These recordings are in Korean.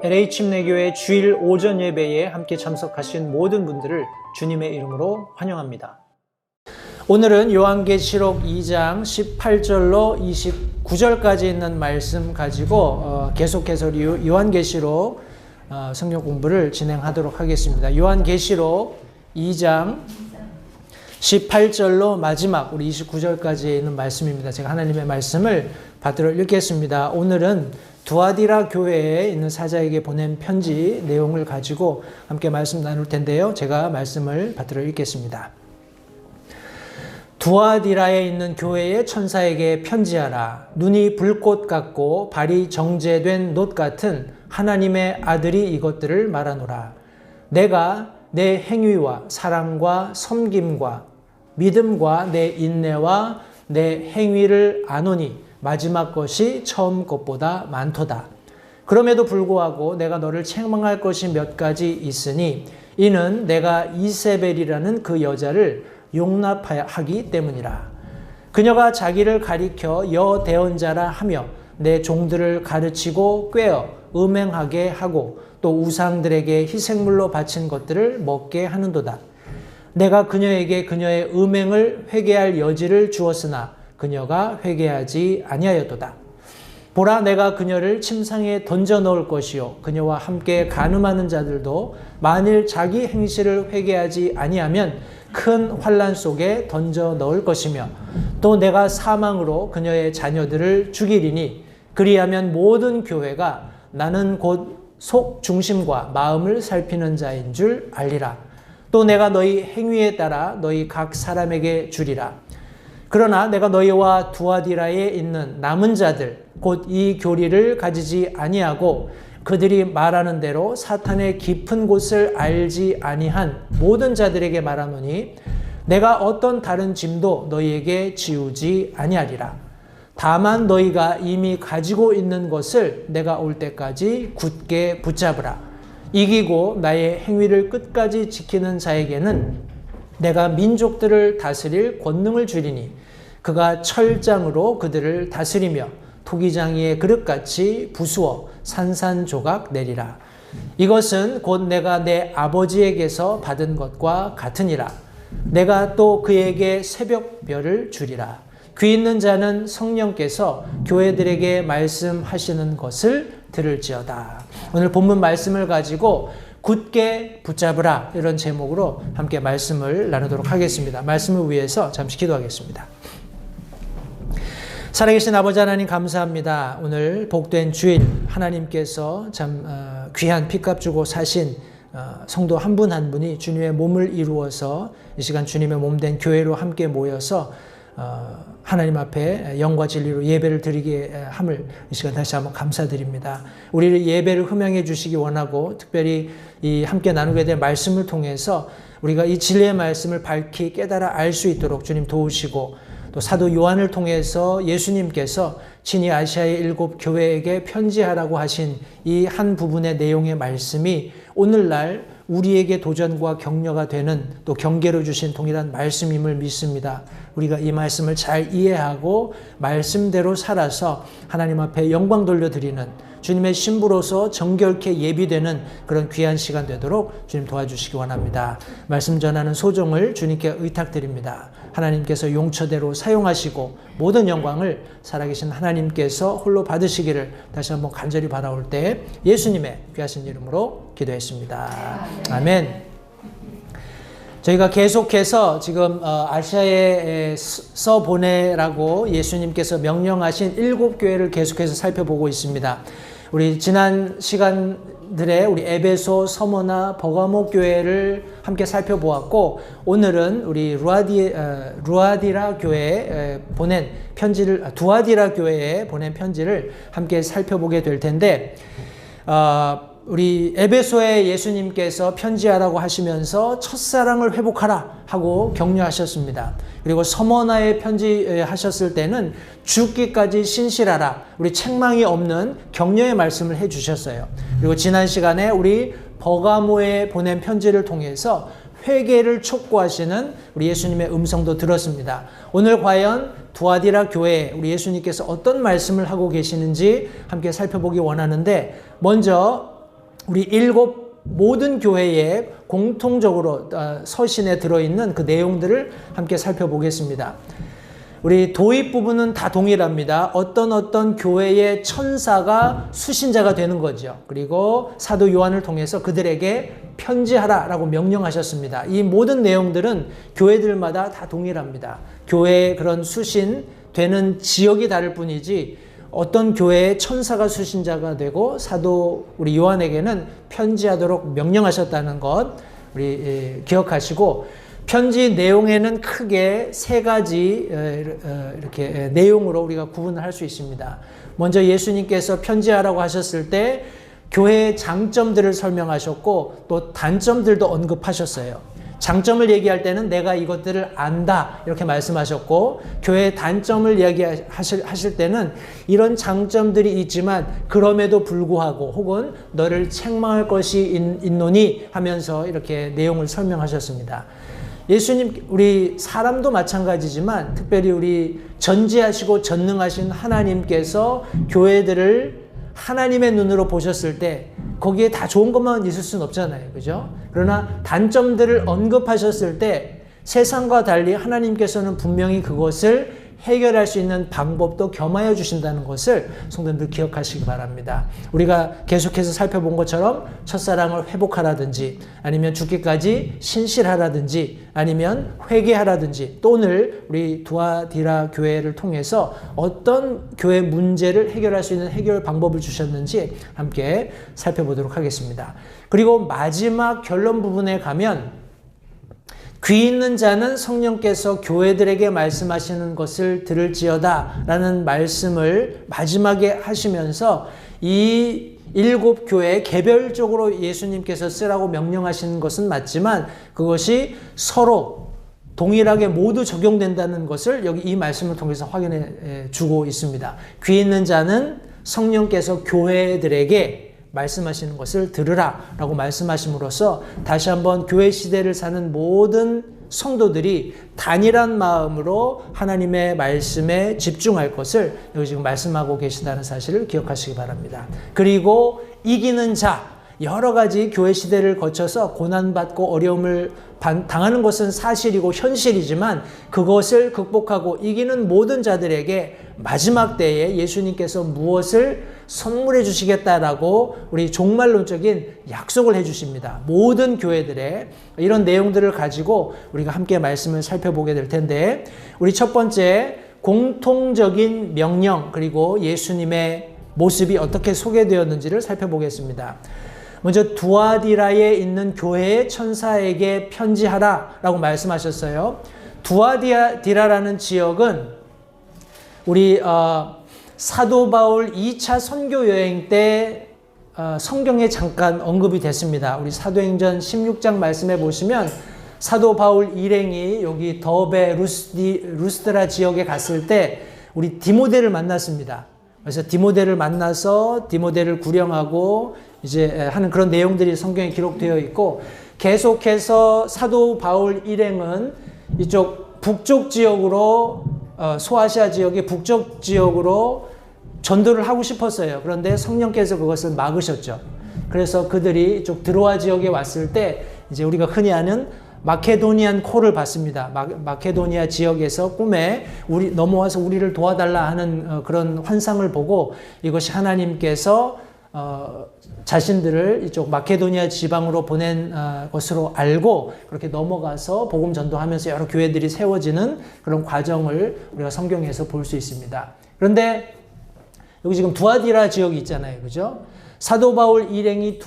LA 침례교회 주일 오전 예배에 함께 참석하신 모든 분들을 주님의 이름으로 환영합니다. 오늘은 요한계시록 2장 18절로 29절까지 있는 말씀 가지고 계속해서 요한계시록 성경 공부를 진행하도록 하겠습니다. 요한계시록 2장 18절로 마지막 우리 29절까지 있는 말씀입니다. 제가 하나님의 말씀을 받들어 읽겠습니다. 오늘은 두아디라 교회에 있는 사자에게 보낸 편지 내용을 가지고 함께 말씀 나눌 텐데요. 제가 말씀을 받들어 읽겠습니다. 두아디라에 있는 교회의 천사에게 편지하라. 눈이 불꽃 같고 발이 정제된 놋 같은 하나님의 아들이 이것들을 말하노라. 내가 내 행위와 사랑과 섬김과 믿음과 내 인내와 내 행위를 아노니 마지막 것이 처음 것보다 많도다. 그럼에도 불구하고 내가 너를 책망할 것이 몇 가지 있으니 이는 내가 이세벨이라는 그 여자를 용납하기 때문이라. 그녀가 자기를 가리켜 여대언자라 하며 내 종들을 가르치고 꾀어 음행하게 하고 또 우상들에게 희생물로 바친 것들을 먹게 하는도다. 내가 그녀에게 그녀의 음행을 회개할 여지를 주었으나 그녀가 회개하지 아니하였도다. 보라, 내가 그녀를 침상에 던져 넣을 것이요 그녀와 함께 간음하는 자들도 만일 자기 행실을 회개하지 아니하면 큰 환난 속에 던져 넣을 것이며 또 내가 사망으로 그녀의 자녀들을 죽이리니 그리하면 모든 교회가 나는 곧 속 중심과 마음을 살피는 자인 줄 알리라. 또 내가 너희 행위에 따라 너희 각 사람에게 주리라. 그러나 내가 너희와 두아디라에 있는 남은 자들 곧 이 교리를 가지지 아니하고 그들이 말하는 대로 사탄의 깊은 곳을 알지 아니한 모든 자들에게 말하노니 내가 어떤 다른 짐도 너희에게 지우지 아니하리라. 다만 너희가 이미 가지고 있는 것을 내가 올 때까지 굳게 붙잡으라. 이기고 나의 행위를 끝까지 지키는 자에게는 내가 민족들을 다스릴 권능을 주리니 그가 철장으로 그들을 다스리며 토기장이의 그릇같이 부수어 산산조각 내리라. 이것은 곧 내가 내 아버지에게서 받은 것과 같으니라. 내가 또 그에게 새벽별을 주리라. 귀 있는 자는 성령께서 교회들에게 말씀하시는 것을 들을지어다. 오늘 본문 말씀을 가지고 굳게 붙잡으라, 이런 제목으로 함께 말씀을 나누도록 하겠습니다. 말씀을 위해서 잠시 기도하겠습니다. 살아계신 아버지 하나님 감사합니다. 오늘 복된 주일 하나님께서 참 귀한 피값 주고 사신 성도 한 분 한 분이 주님의 몸을 이루어서 이 시간 주님의 몸된 교회로 함께 모여서 하나님 앞에 영과 진리로 예배를 드리게 함을 이 시간 다시 한번 감사드립니다. 우리를 예배를 흠양해 주시기 원하고 특별히 이 함께 나누게 될 말씀을 통해서 우리가 이 진리의 말씀을 밝히 깨달아 알 수 있도록 주님 도우시고 또 사도 요한을 통해서 예수님께서 친히 아시아의 7 교회에게 편지하라고 하신 이 한 부분의 내용의 말씀이 오늘날 우리에게 도전과 격려가 되는 또 경계로 주신 동일한 말씀임을 믿습니다. 우리가 이 말씀을 잘 이해하고 말씀대로 살아서 하나님 앞에 영광 돌려드리는 주님의 신부로서 정결케 예비되는 그런 귀한 시간 되도록 주님 도와주시기 원합니다. 말씀 전하는 소정을 주님께 의탁드립니다. 하나님께서 용처대로 사용하시고 모든 영광을 살아계신 하나님께서 홀로 받으시기를 다시 한번 간절히 바라올 때 예수님의 귀하신 이름으로 기도했습니다. 아멘. 저희가 계속해서 지금 아시아에 써보내라고 예수님께서 명령하신 7 교회를 계속해서 살펴보고 있습니다. 우리 지난 시간들에 우리 에베소, 서머나, 버가모 교회를 함께 살펴보았고 오늘은 우리 두아디라 교회에 보낸 편지를 함께 살펴보게 될 텐데 우리 에베소에 예수님께서 편지하라고 하시면서 첫사랑을 회복하라 하고 격려하셨습니다. 그리고 서머나에 편지하셨을 때는 죽기까지 신실하라, 우리 책망이 없는 격려의 말씀을 해주셨어요. 그리고 지난 시간에 우리 버가모에 보낸 편지를 통해서 회개를 촉구하시는 우리 예수님의 음성도 들었습니다. 오늘 과연 두아디라 교회에 우리 예수님께서 어떤 말씀을 하고 계시는지 함께 살펴보기 원하는데 먼저 우리 일곱 모든 교회에 공통적으로 서신에 들어있는 그 내용들을 함께 살펴보겠습니다. 우리 도입 부분은 다 동일합니다. 어떤 교회의 천사가 수신자가 되는 거죠. 그리고 사도 요한을 통해서 그들에게 편지하라라고 명령하셨습니다. 이 모든 내용들은 교회들마다 다 동일합니다. 교회의 그런 수신되는 지역이 다를 뿐이지 어떤 교회의 천사가 수신자가 되고 사도 우리 요한에게는 편지하도록 명령하셨다는 것 우리 기억하시고, 편지 내용에는 크게 세 가지 이렇게 내용으로 우리가 구분을 할 수 있습니다. 먼저 예수님께서 편지하라고 하셨을 때 교회의 장점들을 설명하셨고 또 단점들도 언급하셨어요. 장점을 얘기할 때는 내가 이것들을 안다 이렇게 말씀하셨고, 교회의 단점을 이야기하실 때는 이런 장점들이 있지만 그럼에도 불구하고 혹은 너를 책망할 것이 있노니 하면서 이렇게 내용을 설명하셨습니다. 예수님, 우리 사람도 마찬가지지만 특별히 우리 전지하시고 전능하신 하나님께서 교회들을 하나님의 눈으로 보셨을 때 거기에 다 좋은 것만 있을 수는 없잖아요. 그죠? 그러나 단점들을 언급하셨을 때 세상과 달리 하나님께서는 분명히 그것을 해결할 수 있는 방법도 겸하여 주신다는 것을 성도님들 기억하시기 바랍니다. 우리가 계속해서 살펴본 것처럼 첫사랑을 회복하라든지 아니면 죽기까지 신실하라든지 아니면 회개하라든지 또 오늘 우리 두아디라 교회를 통해서 어떤 교회 문제를 해결할 수 있는 해결 방법을 주셨는지 함께 살펴보도록 하겠습니다. 그리고 마지막 결론 부분에 가면 귀 있는 자는 성령께서 교회들에게 말씀하시는 것을 들을지어다 라는 말씀을 마지막에 하시면서 이 일곱 교회에 개별적으로 예수님께서 쓰라고 명령하시는 것은 맞지만 그것이 서로 동일하게 모두 적용된다는 것을 여기 이 말씀을 통해서 확인해 주고 있습니다. 귀 있는 자는 성령께서 교회들에게 말씀하시는 것을 들으라 라고 말씀하심으로써 다시 한번 교회 시대를 사는 모든 성도들이 단일한 마음으로 하나님의 말씀에 집중할 것을 여기 지금 말씀하고 계신다는 사실을 기억하시기 바랍니다. 그리고 이기는 자, 여러 가지 교회 시대를 거쳐서 고난받고 어려움을 당하는 것은 사실이고 현실이지만 그것을 극복하고 이기는 모든 자들에게 마지막 때에 예수님께서 무엇을 선물해 주시겠다라고 우리 종말론적인 약속을 해 주십니다. 모든 교회들의 이런 내용들을 가지고 우리가 함께 말씀을 살펴보게 될 텐데, 우리 첫 번째 공통적인 명령 그리고 예수님의 모습이 어떻게 소개되었는지를 살펴보겠습니다. 먼저 두아디라에 있는 교회의 천사에게 편지하라 라고 말씀하셨어요. 두아디라라는 지역은 우리 사도 바울 2차 선교 여행 때 성경에 잠깐 언급이 됐습니다. 우리 사도행전 16장 말씀해 보시면 사도 바울 일행이 여기 더베 루스드라 지역에 갔을 때 우리 디모데를 만났습니다. 그래서 디모데를 만나서 디모데를 구령하고 이제 하는 그런 내용들이 성경에 기록되어 있고, 계속해서 사도 바울 일행은 이쪽 북쪽 지역으로 소아시아 지역의 북쪽 지역으로 전도를 하고 싶었어요. 그런데 성령께서 그것을 막으셨죠. 그래서 그들이 이쪽 드로아 지역에 왔을 때 이제 우리가 흔히 아는 마케도니안 콜을 받습니다. 마케도니아 지역에서 꿈에 넘어와서 우리를 도와달라 하는 그런 환상을 보고 이것이 하나님께서 자신들을 이쪽 마케도니아 지방으로 보낸 것으로 알고 그렇게 넘어가서 복음 전도하면서 여러 교회들이 세워지는 그런 과정을 우리가 성경에서 볼 수 있습니다. 그런데 여기 지금 두아디라 지역이 있잖아요. 그죠? 사도 바울 일행이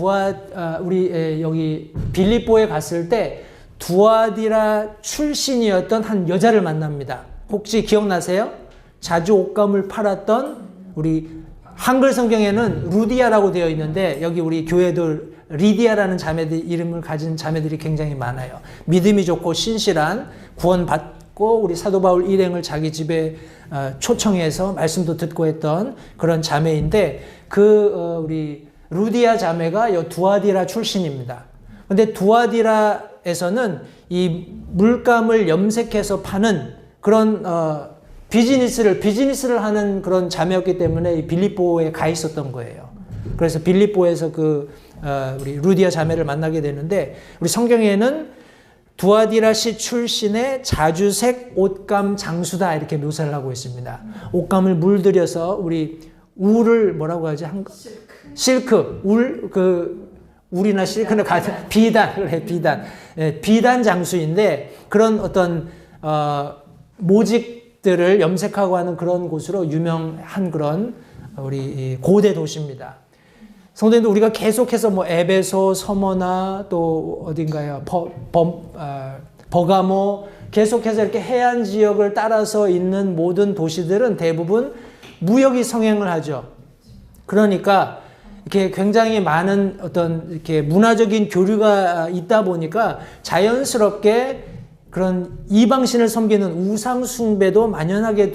우리 여기 빌립보에 갔을 때 두아디라 출신이었던 한 여자를 만납니다. 혹시 기억나세요? 자주 옷감을 팔았던 우리 한글 성경에는 루디아라고 되어 있는데 여기 우리 교회들 리디아라는 자매들 이름을 가진 자매들이 굉장히 많아요. 믿음이 좋고 신실한 구원받고 우리 사도 바울 일행을 자기 집에 초청해서 말씀도 듣고 했던 그런 자매인데 우리 루디아 자매가 이 두아디라 출신입니다. 근데 두아디라에서는 이 물감을 염색해서 파는 그런 비즈니스를 하는 그런 자매였기 때문에 이 빌립보에 가 있었던 거예요. 그래서 빌립보에서 우리 루디아 자매를 만나게 되는데, 우리 성경에는 두아디라 시 출신의 자주색 옷감 장수다 이렇게 묘사를 하고 있습니다. 옷감을 물들여서 우리 울을 뭐라고 하지? 실크. 울이나 실크는 같은 비단, 그래, 비단. 예, 비단 장수인데 그런 어떤 모직들을 염색하고 하는 그런 곳으로 유명한 그런 우리 고대 도시입니다. 성도님들, 우리가 계속해서 뭐 에베소, 서머나 또 어딘가요? 버가모, 계속해서 이렇게 해안 지역을 따라서 있는 모든 도시들은 대부분 무역이 성행을 하죠. 그러니까 이렇게 굉장히 많은 어떤 이렇게 문화적인 교류가 있다 보니까 자연스럽게 그런 이방신을 섬기는 우상 숭배도 만연하게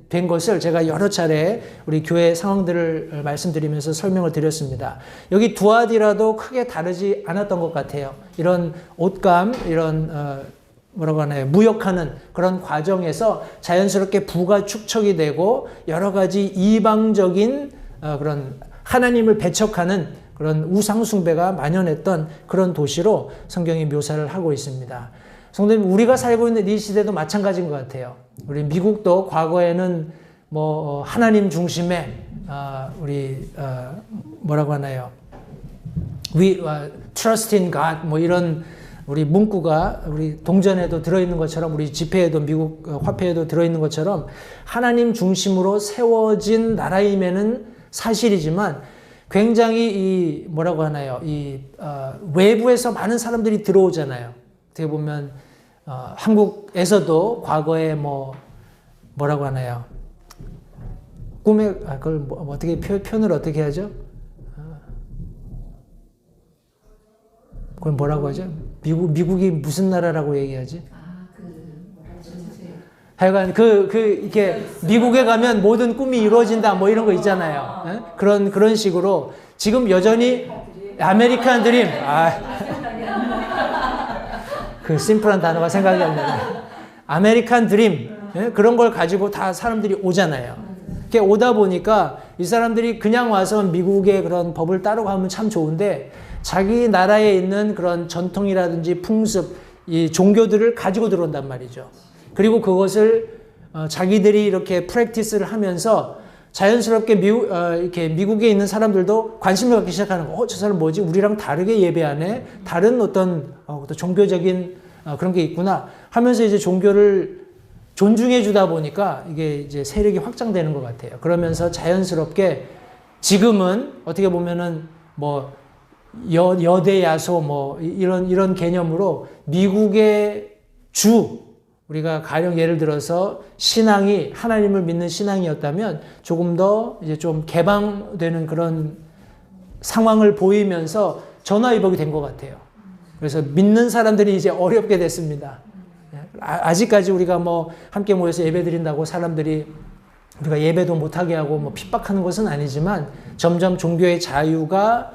된 것을 제가 여러 차례 우리 교회 상황들을 말씀드리면서 설명을 드렸습니다. 여기 두아디라도 크게 다르지 않았던 것 같아요. 이런 옷감, 이런 뭐라고 하나요? 무역하는 그런 과정에서 자연스럽게 부가 축적이 되고 여러 가지 이방적인 그런 하나님을 배척하는 그런 우상숭배가 만연했던 그런 도시로 성경이 묘사를 하고 있습니다. 성도님, 우리가 살고 있는 이 시대도 마찬가지인 것 같아요. 우리 미국도 과거에는 뭐 하나님 중심의 우리 뭐라고 하나요? We trust in God 뭐 이런 우리 문구가 우리 동전에도 들어있는 것처럼, 우리 지폐에도, 미국 화폐에도 들어있는 것처럼 하나님 중심으로 세워진 나라임에는 사실이지만 굉장히 이 뭐라고 하나요? 외부에서 많은 사람들이 들어오잖아요. 어떻게 보면 한국에서도 과거에 뭐라고 하나요? 꿈에 그걸 어떻게 표현을 어떻게 하죠? 그걸 뭐라고 하죠? 미국이 무슨 나라라고 얘기하지? 하여간 이렇게 미국에 가면 모든 꿈이 이루어진다 뭐 이런 거 있잖아요. 네? 그런 식으로 지금 여전히 아메리칸 드림. 그 심플한 단어가 생각이 안 나네. 아메리칸 드림. 네? 그런 걸 가지고 다 사람들이 오잖아요. 이렇게 오다 보니까 이 사람들이 그냥 와서 미국의 그런 법을 따라가면 참 좋은데 자기 나라에 있는 그런 전통이라든지 풍습, 이 종교들을 가지고 들어온단 말이죠. 그리고 그것을 자기들이 이렇게 프랙티스를 하면서 자연스럽게 이렇게 미국에 있는 사람들도 관심을 갖기 시작하는 거. 저 사람 뭐지? 우리랑 다르게 예배하네? 다른 어떤 종교적인 그런 게 있구나 하면서 이제 종교를 존중해 주다 보니까 이게 이제 세력이 확장되는 것 같아요. 그러면서 자연스럽게 지금은 어떻게 보면은 뭐 여대야소 뭐 이런 개념으로 미국의 우리가 가령 예를 들어서 신앙이 하나님을 믿는 신앙이었다면 조금 더 이제 좀 개방되는 그런 상황을 보이면서 전화위복이 된 것 같아요. 그래서 믿는 사람들이 이제 어렵게 됐습니다. 아직까지 우리가 뭐 함께 모여서 예배 드린다고 사람들이 우리가 예배도 못하게 하고 뭐 핍박하는 것은 아니지만 점점 종교의 자유가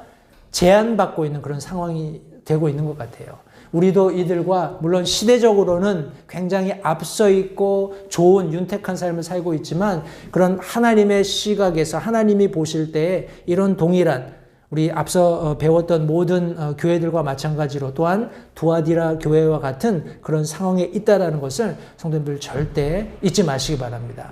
제한받고 있는 그런 상황이 되고 있는 것 같아요. 우리도 이들과 물론 시대적으로는 굉장히 앞서 있고 좋은 윤택한 삶을 살고 있지만 그런 하나님의 시각에서 하나님이 보실 때에 이런 동일한 우리 앞서 배웠던 모든 교회들과 마찬가지로 또한 두아디라 교회와 같은 그런 상황에 있다라는 것을 성도님들 절대 잊지 마시기 바랍니다.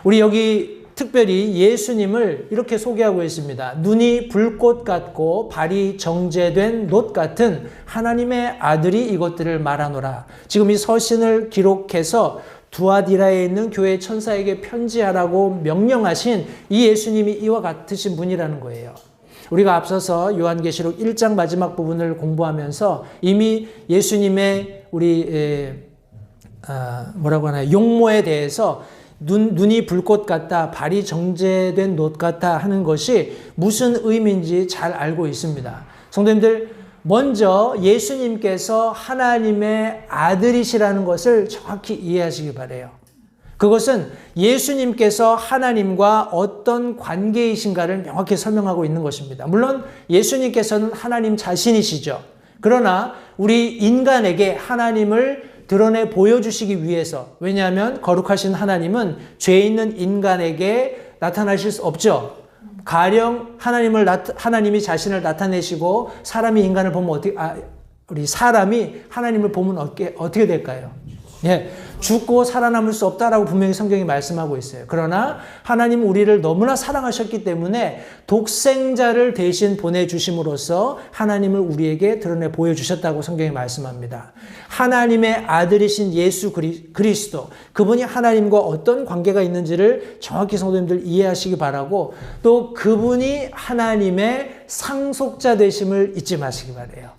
우리 여기 특별히 예수님을 이렇게 소개하고 있습니다. 눈이 불꽃 같고 발이 정제된 놋 같은 하나님의 아들이 이것들을 말하노라. 지금 이 서신을 기록해서 두아디라에 있는 교회 천사에게 편지하라고 명령하신 이 예수님이 이와 같으신 분이라는 거예요. 우리가 앞서서 요한계시록 1장 마지막 부분을 공부하면서 이미 예수님의 우리 뭐라고 하나요? 용모에 대해서 눈이 불꽃 같다, 발이 정제된 놋 같다 하는 것이 무슨 의미인지 잘 알고 있습니다. 성도님들, 먼저 예수님께서 하나님의 아들이시라는 것을 정확히 이해하시기 바라요. 그것은 예수님께서 하나님과 어떤 관계이신가를 명확히 설명하고 있는 것입니다. 물론 예수님께서는 하나님 자신이시죠. 그러나 우리 인간에게 하나님을 드러내 보여주시기 위해서, 왜냐하면 거룩하신 하나님은 죄 있는 인간에게 나타나실 수 없죠. 가령 하나님이 자신을 나타내시고 사람이 인간을 보면 우리 사람이 하나님을 보면 어떻게 될까요? 예, 죽고 살아남을 수 없다라고 분명히 성경이 말씀하고 있어요. 그러나 하나님은 우리를 너무나 사랑하셨기 때문에 독생자를 대신 보내주심으로써 하나님을 우리에게 드러내 보여주셨다고 성경이 말씀합니다. 하나님의 아들이신 예수 그리스도, 그분이 하나님과 어떤 관계가 있는지를 정확히 성도님들 이해하시기 바라고, 또 그분이 하나님의 상속자 되심을 잊지 마시기 바라요.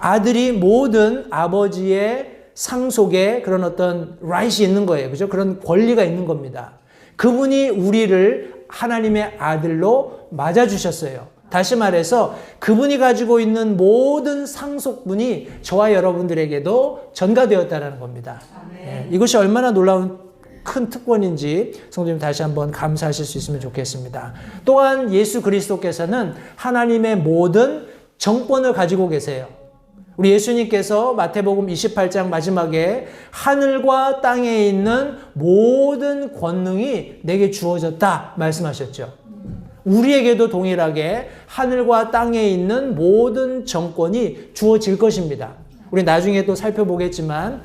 아들이 모든 아버지의 상속에 그런 어떤 right이 있는 거예요. 그죠? 그런 권리가 있는 겁니다. 그분이 우리를 하나님의 아들로 맞아주셨어요. 다시 말해서 그분이 가지고 있는 모든 상속분이 저와 여러분들에게도 전가되었다는 겁니다. 네, 이것이 얼마나 놀라운 큰 특권인지 성도님 다시 한번 감사하실 수 있으면 좋겠습니다. 또한 예수 그리스도께서는 하나님의 모든 정권을 가지고 계세요. 우리 예수님께서 마태복음 28장 마지막에 하늘과 땅에 있는 모든 권능이 내게 주어졌다 말씀하셨죠. 우리에게도 동일하게 하늘과 땅에 있는 모든 정권이 주어질 것입니다. 우리 나중에 또 살펴보겠지만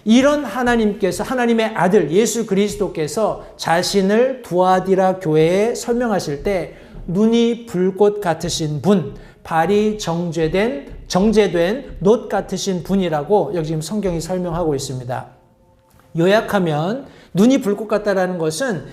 이런 하나님께서, 하나님의 아들 예수 그리스도께서 자신을 두아디라 교회에 설명하실 때 눈이 불꽃 같으신 분, 발이 정제된 놋 같으신 분이라고 여기 지금 성경이 설명하고 있습니다. 요약하면 눈이 불꽃 같다라는 것은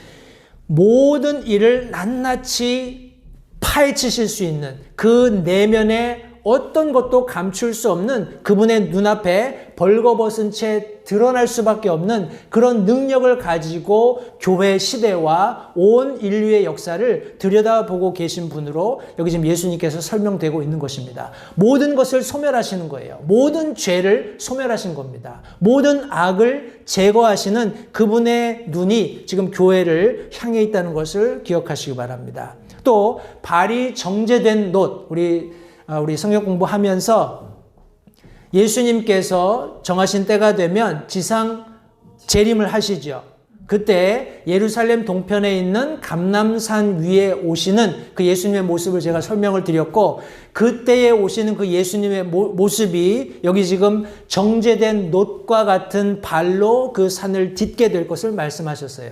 모든 일을 낱낱이 파헤치실 수 있는 그 내면에 어떤 것도 감출 수 없는 그분의 눈앞에 벌거벗은 채 드러날 수밖에 없는 그런 능력을 가지고 교회 시대와 온 인류의 역사를 들여다보고 계신 분으로 여기 지금 예수님께서 설명되고 있는 것입니다. 모든 것을 소멸하시는 거예요. 모든 죄를 소멸하신 겁니다. 모든 악을 제거하시는 그분의 눈이 지금 교회를 향해 있다는 것을 기억하시기 바랍니다. 또 발이 정제된 놋, 우리 성경 공부하면서 예수님께서 정하신 때가 되면 지상 재림을 하시죠. 그때 예루살렘 동편에 있는 감람산 위에 오시는 그 예수님의 모습을 제가 설명을 드렸고, 그때에 오시는 그 예수님의 모습이 여기 지금 정제된 놋과 같은 발로 그 산을 딛게 될 것을 말씀하셨어요.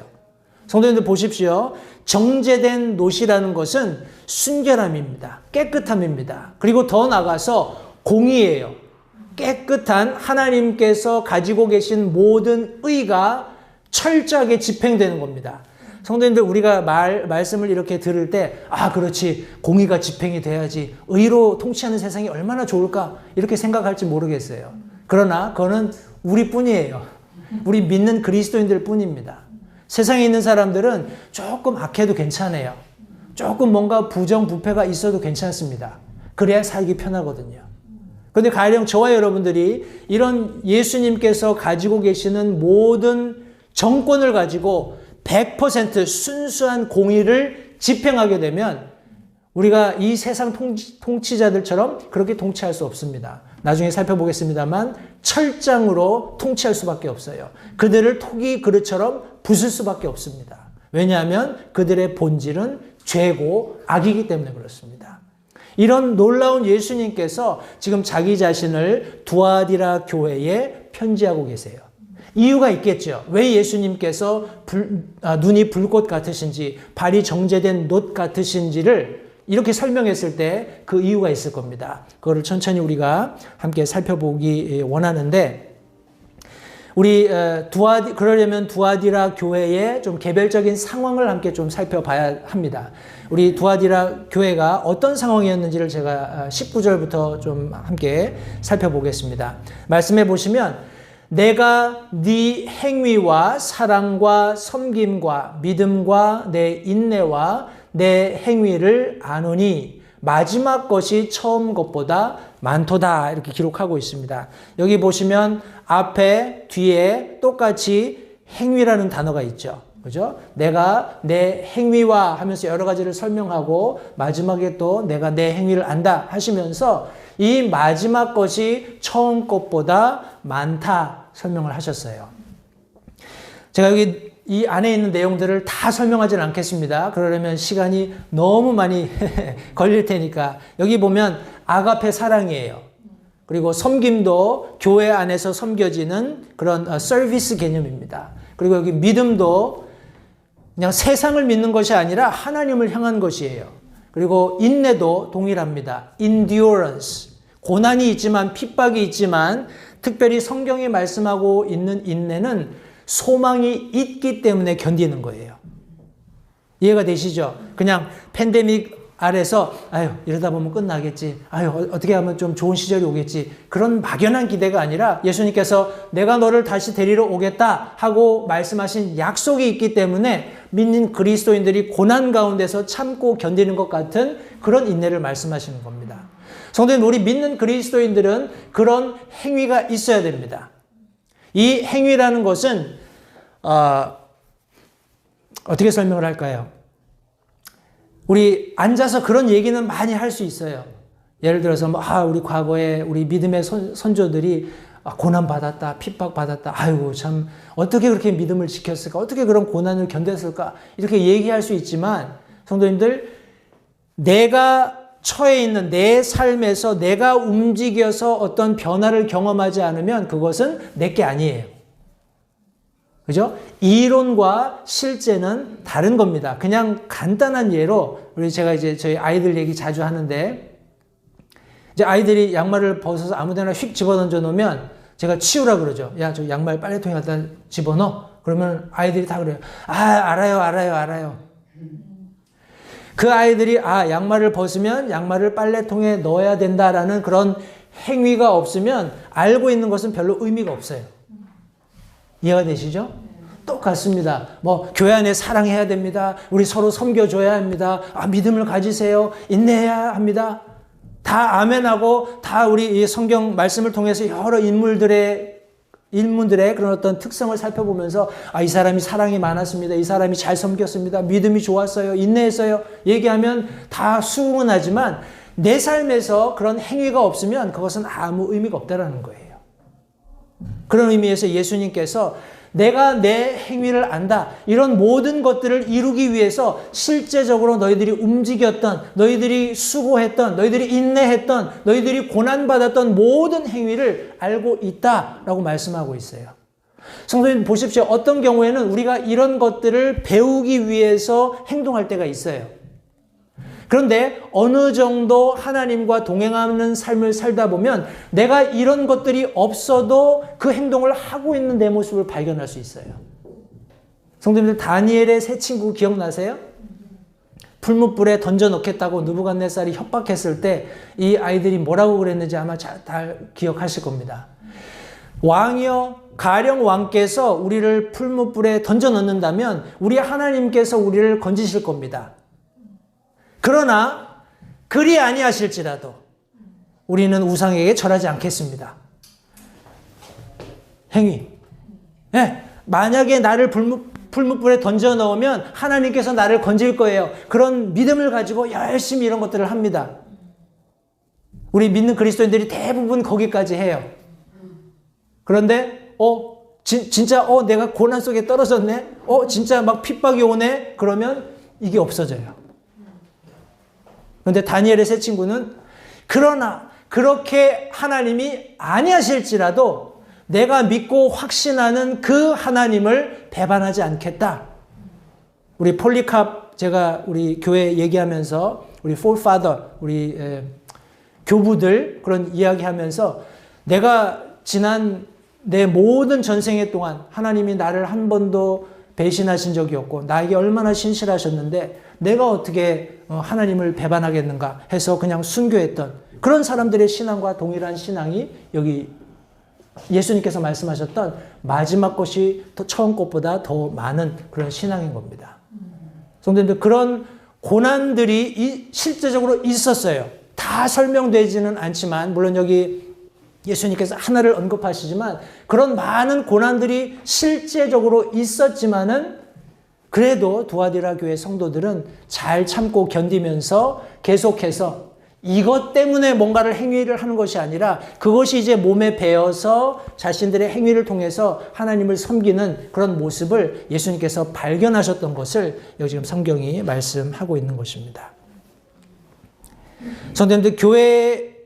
성도님들 보십시오. 정제된 놋이라는 것은 순결함입니다. 깨끗함입니다. 그리고 더 나아가서 공의예요. 깨끗한 하나님께서 가지고 계신 모든 의가 철저하게 집행되는 겁니다. 성도님들, 우리가 말씀을 이렇게 들을 때, 그렇지, 공의가 집행이 돼야지, 의로 통치하는 세상이 얼마나 좋을까, 이렇게 생각할지 모르겠어요. 그러나 그거는 우리뿐이에요. 우리 믿는 그리스도인들 뿐입니다. 세상에 있는 사람들은 조금 악해도 괜찮아요. 조금 뭔가 부정부패가 있어도 괜찮습니다. 그래야 살기 편하거든요. 그런데 가령 저와 여러분들이 이런 예수님께서 가지고 계시는 모든 정권을 가지고 100% 순수한 공의를 집행하게 되면 우리가 이 세상 통치자들처럼 그렇게 통치할 수 없습니다. 나중에 살펴보겠습니다만 철장으로 통치할 수밖에 없어요. 그들을 토기 그릇처럼 부술 수밖에 없습니다. 왜냐하면 그들의 본질은 죄고 악이기 때문에 그렇습니다. 이런 놀라운 예수님께서 지금 자기 자신을 두아디라 교회에 편지하고 계세요. 이유가 있겠죠. 왜 예수님께서 눈이 불꽃 같으신지 발이 정제된 놋 같으신지를 이렇게 설명했을 때 그 이유가 있을 겁니다. 그거를 천천히 우리가 함께 살펴보기 원하는데, 그러려면 두아디라 교회의 좀 개별적인 상황을 함께 좀 살펴봐야 합니다. 우리 두아디라 교회가 어떤 상황이었는지를 제가 19절부터 좀 함께 살펴보겠습니다. 말씀해 보시면, 내가 네 행위와 사랑과 섬김과 믿음과 내 인내와 내 행위를 아노니 마지막 것이 처음 것보다 많도다, 이렇게 기록하고 있습니다. 여기 보시면 앞에 뒤에 똑같이 행위라는 단어가 있죠. 그죠? 내가 내 행위와 하면서 여러 가지를 설명하고 마지막에 또 내가 내 행위를 안다 하시면서 이 마지막 것이 처음 것보다 많다 설명을 하셨어요. 제가 여기 이 안에 있는 내용들을 다 설명하지는 않겠습니다. 그러려면 시간이 너무 많이 걸릴 테니까 여기 보면 아가페 사랑이에요. 그리고 섬김도 교회 안에서 섬겨지는 그런 서비스 개념입니다. 그리고 여기 믿음도 그냥 세상을 믿는 것이 아니라 하나님을 향한 것이에요. 그리고 인내도 동일합니다. endurance. 고난이 있지만 핍박이 있지만 특별히 성경이 말씀하고 있는 인내는 소망이 있기 때문에 견디는 거예요. 이해가 되시죠? 그냥 팬데믹 아래서 아유 이러다 보면 끝나겠지. 아유 어떻게 하면 좀 좋은 시절이 오겠지. 그런 막연한 기대가 아니라 예수님께서 내가 너를 다시 데리러 오겠다 하고 말씀하신 약속이 있기 때문에 믿는 그리스도인들이 고난 가운데서 참고 견디는 것 같은 그런 인내를 말씀하시는 겁니다. 성도님, 우리 믿는 그리스도인들은 그런 행위가 있어야 됩니다. 이 행위라는 것은 어떻게 설명을 할까요? 우리 앉아서 그런 얘기는 많이 할 수 있어요. 예를 들어서 우리 과거에 우리 믿음의 선조들이 고난 받았다, 핍박 받았다. 아이고 참 어떻게 그렇게 믿음을 지켰을까? 어떻게 그런 고난을 견뎠을까? 이렇게 얘기할 수 있지만 성도님들, 내가 처해 있는 내 삶에서 내가 움직여서 어떤 변화를 경험하지 않으면 그것은 내게 아니에요. 그죠? 이론과 실제는 다른 겁니다. 그냥 간단한 예로 제가 이제 저희 아이들 얘기 자주 하는데 이제 아이들이 양말을 벗어서 아무데나 휙 집어던져 놓으면 제가 치우라 그러죠. 야, 저 양말 빨래통에 갖다 집어넣어. 그러면 아이들이 다 그래요. 알아요. 그 아이들이 양말을 벗으면 양말을 빨래통에 넣어야 된다라는 그런 행위가 없으면 알고 있는 것은 별로 의미가 없어요. 이해가 되시죠? 똑같습니다. 교회 안에 사랑해야 됩니다. 우리 서로 섬겨줘야 합니다. 믿음을 가지세요. 인내해야 합니다. 다 아멘하고 다 우리 이 성경 말씀을 통해서 여러 인물들의 그런 어떤 특성을 살펴보면서 이 사람이 사랑이 많았습니다. 이 사람이 잘 섬겼습니다. 믿음이 좋았어요. 인내했어요. 얘기하면 다 수긍은 하지만 내 삶에서 그런 행위가 없으면 그것은 아무 의미가 없다라는 거예요. 그런 의미에서 예수님께서 내가 내 행위를 안다. 이런 모든 것들을 이루기 위해서 실제적으로 너희들이 움직였던, 너희들이 수고했던, 너희들이 인내했던, 너희들이 고난받았던 모든 행위를 알고 있다라고 말씀하고 있어요. 성도님 보십시오. 어떤 경우에는 우리가 이런 것들을 배우기 위해서 행동할 때가 있어요. 그런데 어느 정도 하나님과 동행하는 삶을 살다 보면 내가 이런 것들이 없어도 그 행동을 하고 있는 내 모습을 발견할 수 있어요. 성도님들, 다니엘의 세 친구 기억나세요? 풀무불에 던져 넣겠다고 느부갓네살이 협박했을 때 이 아이들이 뭐라고 그랬는지 아마 잘 기억하실 겁니다. 왕이여, 가령 왕께서 우리를 풀무불에 던져 넣는다면 우리 하나님께서 우리를 건지실 겁니다. 그러나 그리 아니하실지라도 우리는 우상에게 절하지 않겠습니다. 행위. 네, 만약에 나를 풀무불에 던져 넣으면 하나님께서 나를 건질 거예요. 그런 믿음을 가지고 열심히 이런 것들을 합니다. 우리 믿는 그리스도인들이 대부분 거기까지 해요. 그런데 진짜 내가 고난 속에 떨어졌네. 진짜 막 핍박이 오네. 그러면 이게 없어져요. 그런데 다니엘의 세 친구는 그러나 그렇게 하나님이 아니하실지라도 내가 믿고 확신하는 그 하나님을 배반하지 않겠다. 우리 폴리캅, 제가 우리 교회 얘기하면서 우리 forefather, 우리 교부들 그런 이야기하면서 내가 지난 내 모든 전생애 동안 하나님이 나를 한 번도 배신하신 적이 없고 나에게 얼마나 신실하셨는데 내가 어떻게 하나님을 배반하겠는가 해서 그냥 순교했던 그런 사람들의 신앙과 동일한 신앙이 여기 예수님께서 말씀하셨던 마지막 것이 더 처음 것보다 더 많은 그런 신앙인 겁니다. 성도님들, 그런 고난들이 실제적으로 있었어요. 다 설명되지는 않지만 물론 여기 예수님께서 하나를 언급하시지만 그런 많은 고난들이 실제적으로 있었지만은 그래도 두아디라 교회 성도들은 잘 참고 견디면서 계속해서 이것 때문에 뭔가를 행위를 하는 것이 아니라 그것이 이제 몸에 배어서 자신들의 행위를 통해서 하나님을 섬기는 그런 모습을 예수님께서 발견하셨던 것을 여기 지금 성경이 말씀하고 있는 것입니다. 성도님들, 교회에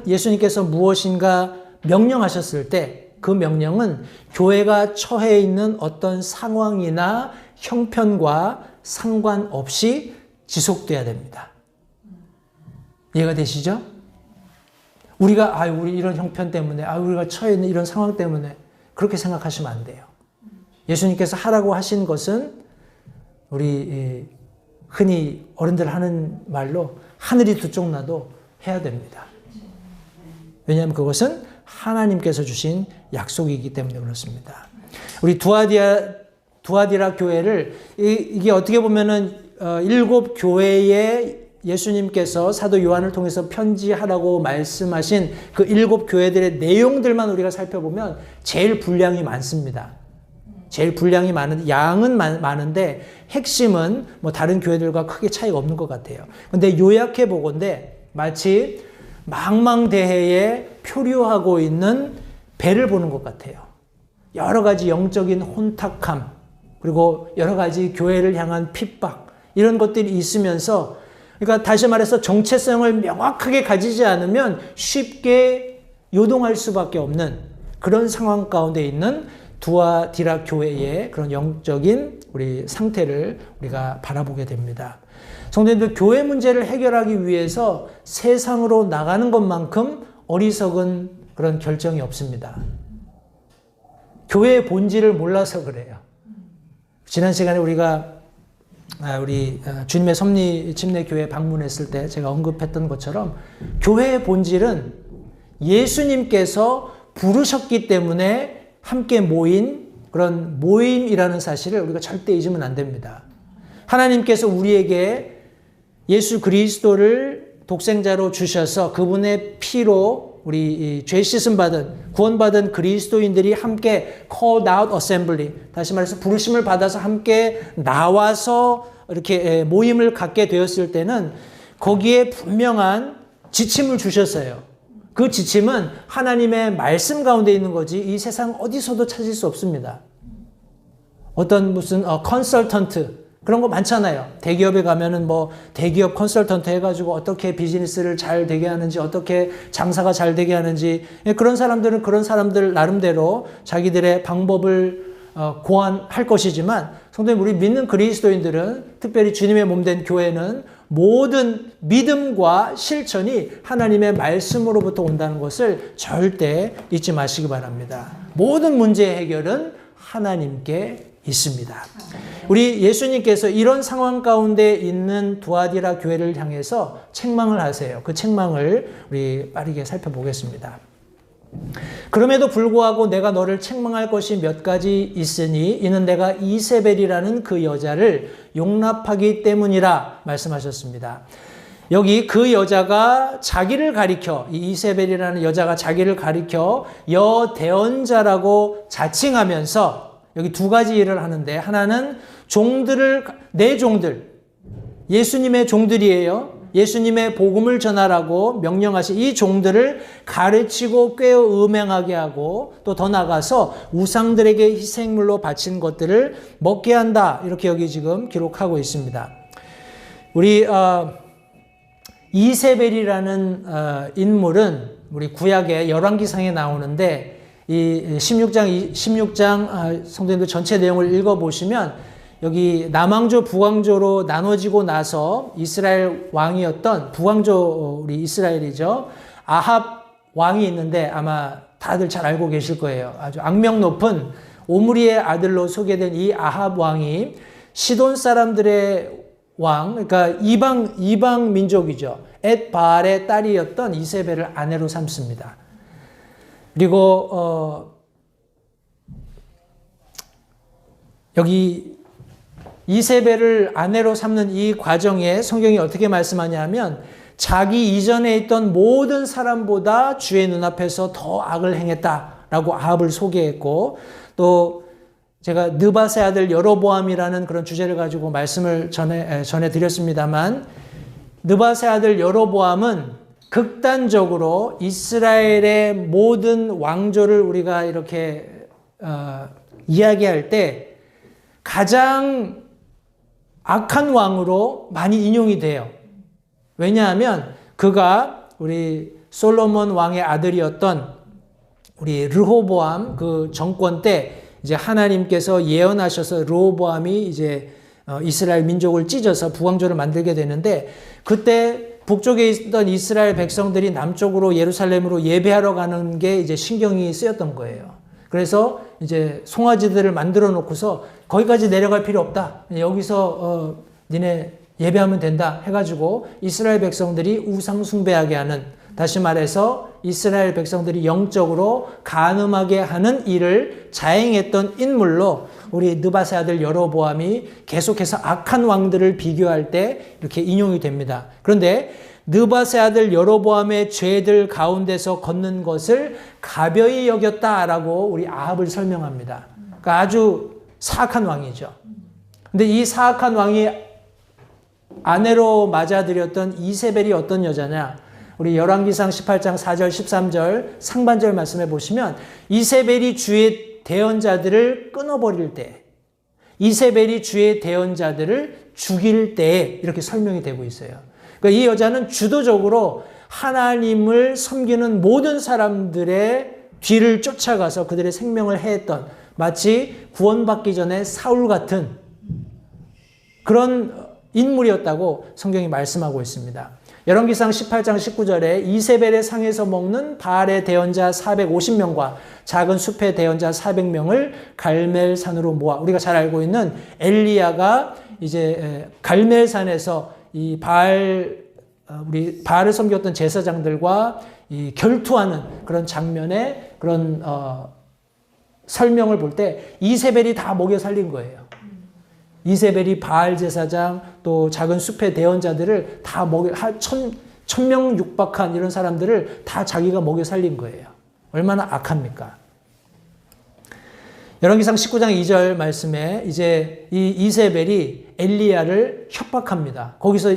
예수님께서 무엇인가 명령하셨을 때 그 명령은 교회가 처해 있는 어떤 상황이나 형편과 상관없이 지속돼야 됩니다. 이해가 되시죠? 우리가 우리 이런 형편 때문에 우리가 처해 있는 이런 상황 때문에 그렇게 생각하시면 안 돼요. 예수님께서 하라고 하신 것은 우리 흔히 어른들 하는 말로 하늘이 두 쪽 나도 해야 됩니다. 왜냐하면 그것은 하나님께서 주신 약속이기 때문에 그렇습니다. 우리 두아디라 교회를 이게 어떻게 보면은 7 교회에 예수님께서 사도 요한을 통해서 편지하라고 말씀하신 그 7 교회들의 내용들만 우리가 살펴보면 제일 분량이 많습니다. 제일 분량이 많은데 양은 많은데 핵심은 뭐 다른 교회들과 크게 차이가 없는 것 같아요. 근데 요약해 보건대 마치 망망대해에 표류하고 있는 배를 보는 것 같아요. 여러 가지 영적인 혼탁함, 그리고 여러 가지 교회를 향한 핍박, 이런 것들이 있으면서, 그러니까 다시 말해서 정체성을 명확하게 가지지 않으면 쉽게 요동할 수밖에 없는 그런 상황 가운데 있는 두아디라 교회의 그런 영적인 우리 상태를 우리가 바라보게 됩니다. 성도님들, 교회 문제를 해결하기 위해서 세상으로 나가는 것만큼 어리석은 그런 결정이 없습니다. 교회의 본질을 몰라서 그래요. 지난 시간에 우리가 우리 주님의 섭리 침례교회 방문했을 때 제가 언급했던 것처럼 교회의 본질은 예수님께서 부르셨기 때문에 함께 모인 그런 모임이라는 사실을 우리가 절대 잊으면 안 됩니다. 하나님께서 우리에게 예수 그리스도를 독생자로 주셔서 그분의 피로 우리 죄 씻음 받은 구원받은 그리스도인들이 함께 called out assembly, 다시 말해서 부르심을 받아서 함께 나와서 이렇게 모임을 갖게 되었을 때는 거기에 분명한 지침을 주셨어요. 그 지침은 하나님의 말씀 가운데 있는 거지 이 세상 어디서도 찾을 수 없습니다. 어떤 무슨 컨설턴트 그런 거 많잖아요. 대기업에 가면은 뭐 대기업 컨설턴트 해가지고 어떻게 비즈니스를 잘 되게 하는지, 어떻게 장사가 잘 되게 하는지, 그런 사람들은 그런 사람들 나름대로 자기들의 방법을 고안할 것이지만, 성도님, 우리 믿는 그리스도인들은, 특별히 주님의 몸된 교회는 모든 믿음과 실천이 하나님의 말씀으로부터 온다는 것을 절대 잊지 마시기 바랍니다. 모든 문제의 해결은 하나님께 있습니다. 우리 예수님께서 이런 상황 가운데 있는 두아디라 교회를 향해서 책망을 하세요. 그 책망을 우리 빠르게 살펴보겠습니다. 그럼에도 불구하고 내가 너를 책망할 것이 몇 가지 있으니 이는 내가 이세벨이라는 그 여자를 용납하기 때문이라 말씀하셨습니다. 여기 그 여자가 자기를 가리켜, 이 이세벨이라는 여자가 자기를 가리켜 여대언자라고 자칭하면서 여기 두 가지 일을 하는데, 하나는 내 종들, 예수님의 종들이에요. 예수님의 복음을 전하라고 명령하신 이 종들을 가르치고 꾀어 음행하게 하고, 또 더 나아가서 우상들에게 희생물로 바친 것들을 먹게 한다. 이렇게 여기 지금 기록하고 있습니다. 우리 이세벨이라는 인물은 우리 구약의 열왕기상에 나오는데, 이 16장 성도님들 전체 내용을 읽어보시면 여기 남왕조 북왕조로 나눠지고 나서 이스라엘 왕이었던 북왕조, 우리 이스라엘이죠, 아합 왕이 있는데 아마 다들 잘 알고 계실 거예요. 아주 악명 높은 오므리의 아들로 소개된 이 아합 왕이 시돈 사람들의 왕, 그러니까 이방 민족이죠, 엣바알의 딸이었던 이세벨을 아내로 삼습니다. 그리고 여기 이세벨을 아내로 삼는 이 과정에 성경이 어떻게 말씀하냐면, 자기 이전에 있던 모든 사람보다 주의 눈앞에서 더 악을 행했다라고 아합을 소개했고, 또 제가 느밧의 아들 여로보암이라는 그런 주제를 가지고 말씀을 전해 드렸습니다만, 느밧의 아들 여로보암은 극단적으로 이스라엘의 모든 왕조를 우리가 이렇게 이야기할 때 가장 악한 왕으로 많이 인용이 돼요. 왜냐하면 그가 우리 솔로몬 왕의 아들이었던 우리 르호보암 그 정권 때 이제 하나님께서 예언하셔서 르호보암이 이제 이스라엘 민족을 찢어서 부왕조를 만들게 되는데, 그때 북쪽에 있던 이스라엘 백성들이 남쪽으로 예루살렘으로 예배하러 가는 게 이제 신경이 쓰였던 거예요. 그래서 이제 송아지들을 만들어 놓고서 거기까지 내려갈 필요 없다. 여기서 니네 예배하면 된다 해가지고 이스라엘 백성들이 우상 숭배하게 하는, 다시 말해서 이스라엘 백성들이 영적으로 간음하게 하는 일을 자행했던 인물로 우리 느밧의 아들 여로보암이 계속해서 악한 왕들을 비교할 때 이렇게 인용이 됩니다. 그런데 느밧의 아들 여로보암의 죄들 가운데서 걷는 것을 가벼이 여겼다라고 우리 아합을 설명합니다. 그러니까 아주 사악한 왕이죠. 근데 이 사악한 왕이 아내로 맞아들였던 이세벨이 어떤 여자냐? 우리 열왕기상 18장 4절 13절 상반절 말씀해 보시면 이세벨이 주의 대언자들을 끊어버릴 때, 이세벨이 주의 대언자들을 죽일 때 이렇게 설명이 되고 있어요. 그러니까 이 여자는 주도적으로 하나님을 섬기는 모든 사람들의 뒤를 쫓아가서 그들의 생명을 해했던, 마치 구원받기 전에 사울 같은 그런 인물이었다고 성경이 말씀하고 있습니다. 열왕기상 18장 19절에 이세벨의 상에서 먹는 바알의 대언자 450명과 작은 숲의 대언자 400명을 갈멜산으로 모아, 우리가 잘 알고 있는 엘리야가 이제 갈멜산에서 이 우리 바알을 섬겼던 제사장들과 이 결투하는 그런 장면의 그런 설명을 볼 때 이세벨이 다 먹여 살린 거예요. 이세벨이 바알 제사장 또 작은 숲의 대언자들을 다 천명 육박한 이런 사람들을 다 자기가 먹여 살린 거예요. 얼마나 악합니까? 열왕기상 19장 2절 말씀에 이제 이 이세벨이 엘리야를 협박합니다. 거기서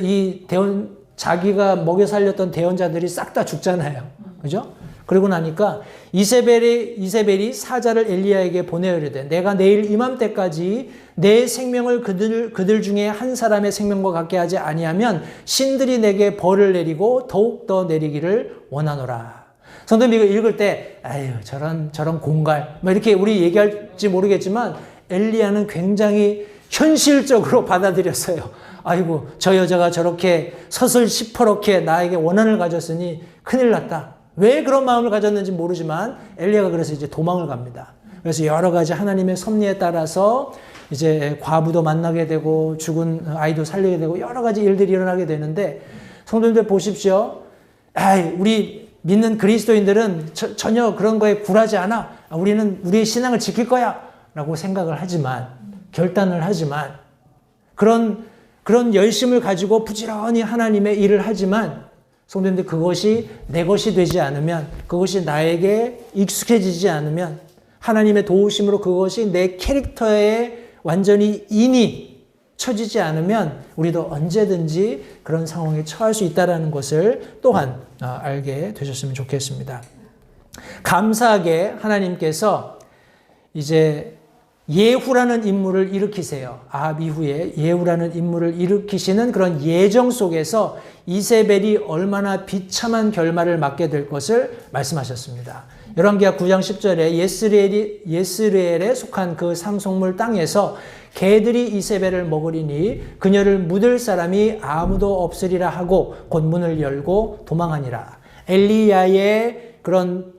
자기가 먹여 살렸던 대언자들이 싹 다 죽잖아요. 그죠? 그러고 나니까 이세벨이 사자를 엘리야에게 보내어 이르되 내가 내일 이맘때까지 내 생명을 그들 중에 한 사람의 생명과 같게 하지 아니하면 신들이 내게 벌을 내리고 더욱더 내리기를 원하노라. 성도님 이거 읽을 때 아유 저런 공갈 뭐 이렇게 우리 얘기할지 모르겠지만 엘리야는 굉장히 현실적으로 받아들였어요. 아이고 저 여자가 저렇게 서슬 시퍼렇게 나에게 원한을 가졌으니 큰일 났다. 왜 그런 마음을 가졌는지 모르지만 엘리야가 그래서 이제 도망을 갑니다. 그래서 여러 가지 하나님의 섭리에 따라서 이제 과부도 만나게 되고 죽은 아이도 살리게 되고 여러 가지 일들이 일어나게 되는데, 성도님들 보십시오. 우리 믿는 그리스도인들은 전혀 그런 거에 굴하지 않아. 우리는 우리의 신앙을 지킬 거야 라고 생각을 하지만, 결단을 하지만, 그런 열심을 가지고 부지런히 하나님의 일을 하지만, 성도님들 그것이 내 것이 되지 않으면, 그것이 나에게 익숙해지지 않으면, 하나님의 도우심으로 그것이 내 캐릭터에 완전히 인이 쳐지지 않으면 우리도 언제든지 그런 상황에 처할 수 있다는 것을 또한 알게 되셨으면 좋겠습니다. 감사하게 하나님께서 이제 예후라는 인물을 일으키세요. 아합 이후에 예후라는 인물을 일으키시는 그런 예정 속에서 이세벨이 얼마나 비참한 결말을 맞게 될 것을 말씀하셨습니다. 열왕기하 9장 10절에 예스레엘에 속한 그 상속물 땅에서 개들이 이세벨을 먹으리니 그녀를 묻을 사람이 아무도 없으리라 하고 곧 문을 열고 도망하니라. 엘리야의 그런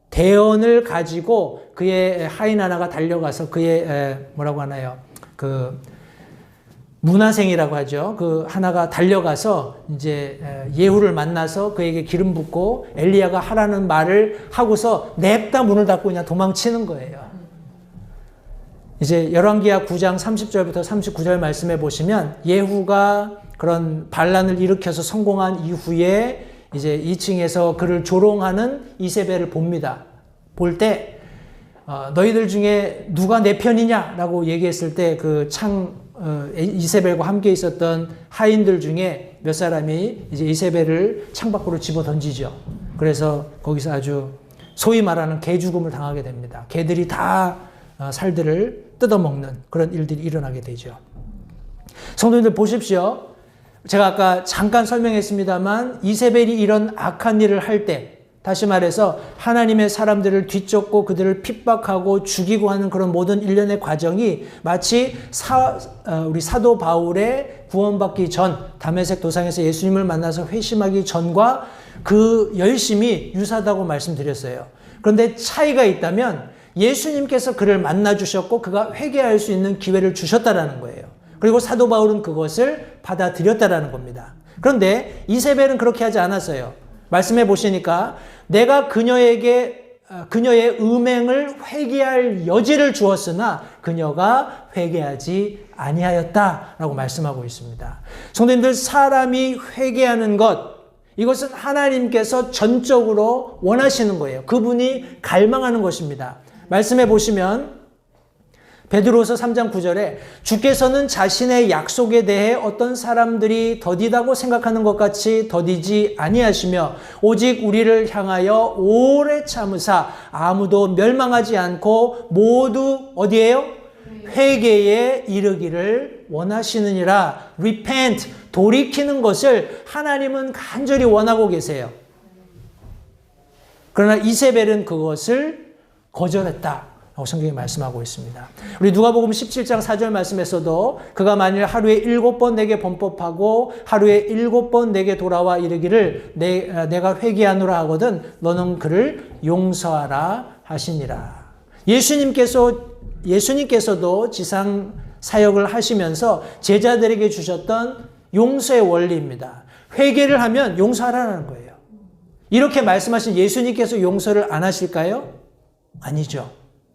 대언을 가지고 그의 하인 하나가 달려가서 그의 뭐라고 하나요? 그 문하생이라고 하죠. 그 하나가 달려가서 이제 예후를 만나서 그에게 기름 붓고 엘리야가 하라는 말을 하고서 냅다 문을 닫고 그냥 도망치는 거예요. 이제 열왕기하 9장 30절부터 39절 말씀해 보시면 예후가 그런 반란을 일으켜서 성공한 이후에 이제 2층에서 그를 조롱하는 이세벨을 봅니다. 볼 때 너희들 중에 누가 내 편이냐라고 얘기했을 때 그 이세벨과 함께 있었던 하인들 중에 몇 사람이 이제 이세벨을 창밖으로 집어 던지죠. 그래서 거기서 아주 소위 말하는 개 죽음을 당하게 됩니다. 개들이 다 살들을 뜯어먹는 그런 일들이 일어나게 되죠. 성도님들 보십시오. 제가 아까 잠깐 설명했습니다만 이세벨이 이런 악한 일을 할 때, 다시 말해서 하나님의 사람들을 뒤쫓고 그들을 핍박하고 죽이고 하는 그런 모든 일련의 과정이 마치 우리 사도 바울의 구원받기 전, 다메섹 도상에서 예수님을 만나서 회심하기 전과 그 열심이 유사하다고 말씀드렸어요. 그런데 차이가 있다면 예수님께서 그를 만나 주셨고 그가 회개할 수 있는 기회를 주셨다라는 거예요. 그리고 사도 바울은 그것을 받아들였다라는 겁니다. 그런데 이세벨은 그렇게 하지 않았어요. 말씀해 보시니까 내가 그녀의 음행을 회개할 여지를 주었으나 그녀가 회개하지 아니하였다라고 말씀하고 있습니다. 성도님들, 사람이 회개하는 것, 이것은 하나님께서 전적으로 원하시는 거예요. 그분이 갈망하는 것입니다. 말씀해 보시면 베드로서 3장 9절에 주께서는 자신의 약속에 대해 어떤 사람들이 더디다고 생각하는 것 같이 더디지 아니하시며 오직 우리를 향하여 오래 참으사 아무도 멸망하지 않고 모두 어디에요? 회개에 이르기를 원하시느니라. repent, 돌이키는 것을 하나님은 간절히 원하고 계세요. 그러나 이세벨은 그것을 거절했다 라고 성경이 말씀하고 있습니다. 우리 누가복음 17장 4절 말씀에서도 그가 만일 하루에 7번 내게 범법하고 하루에 7번 내게 돌아와 이르기를 내가 회개하노라 하거든 너는 그를 용서하라 하시니라. 예수님께서도 지상 사역을 하시면서 제자들에게 주셨던 용서의 원리입니다. 회개를 하면 용서하라는 거예요. 이렇게 말씀하신 예수님께서 용서를 안 하실까요? 아니죠.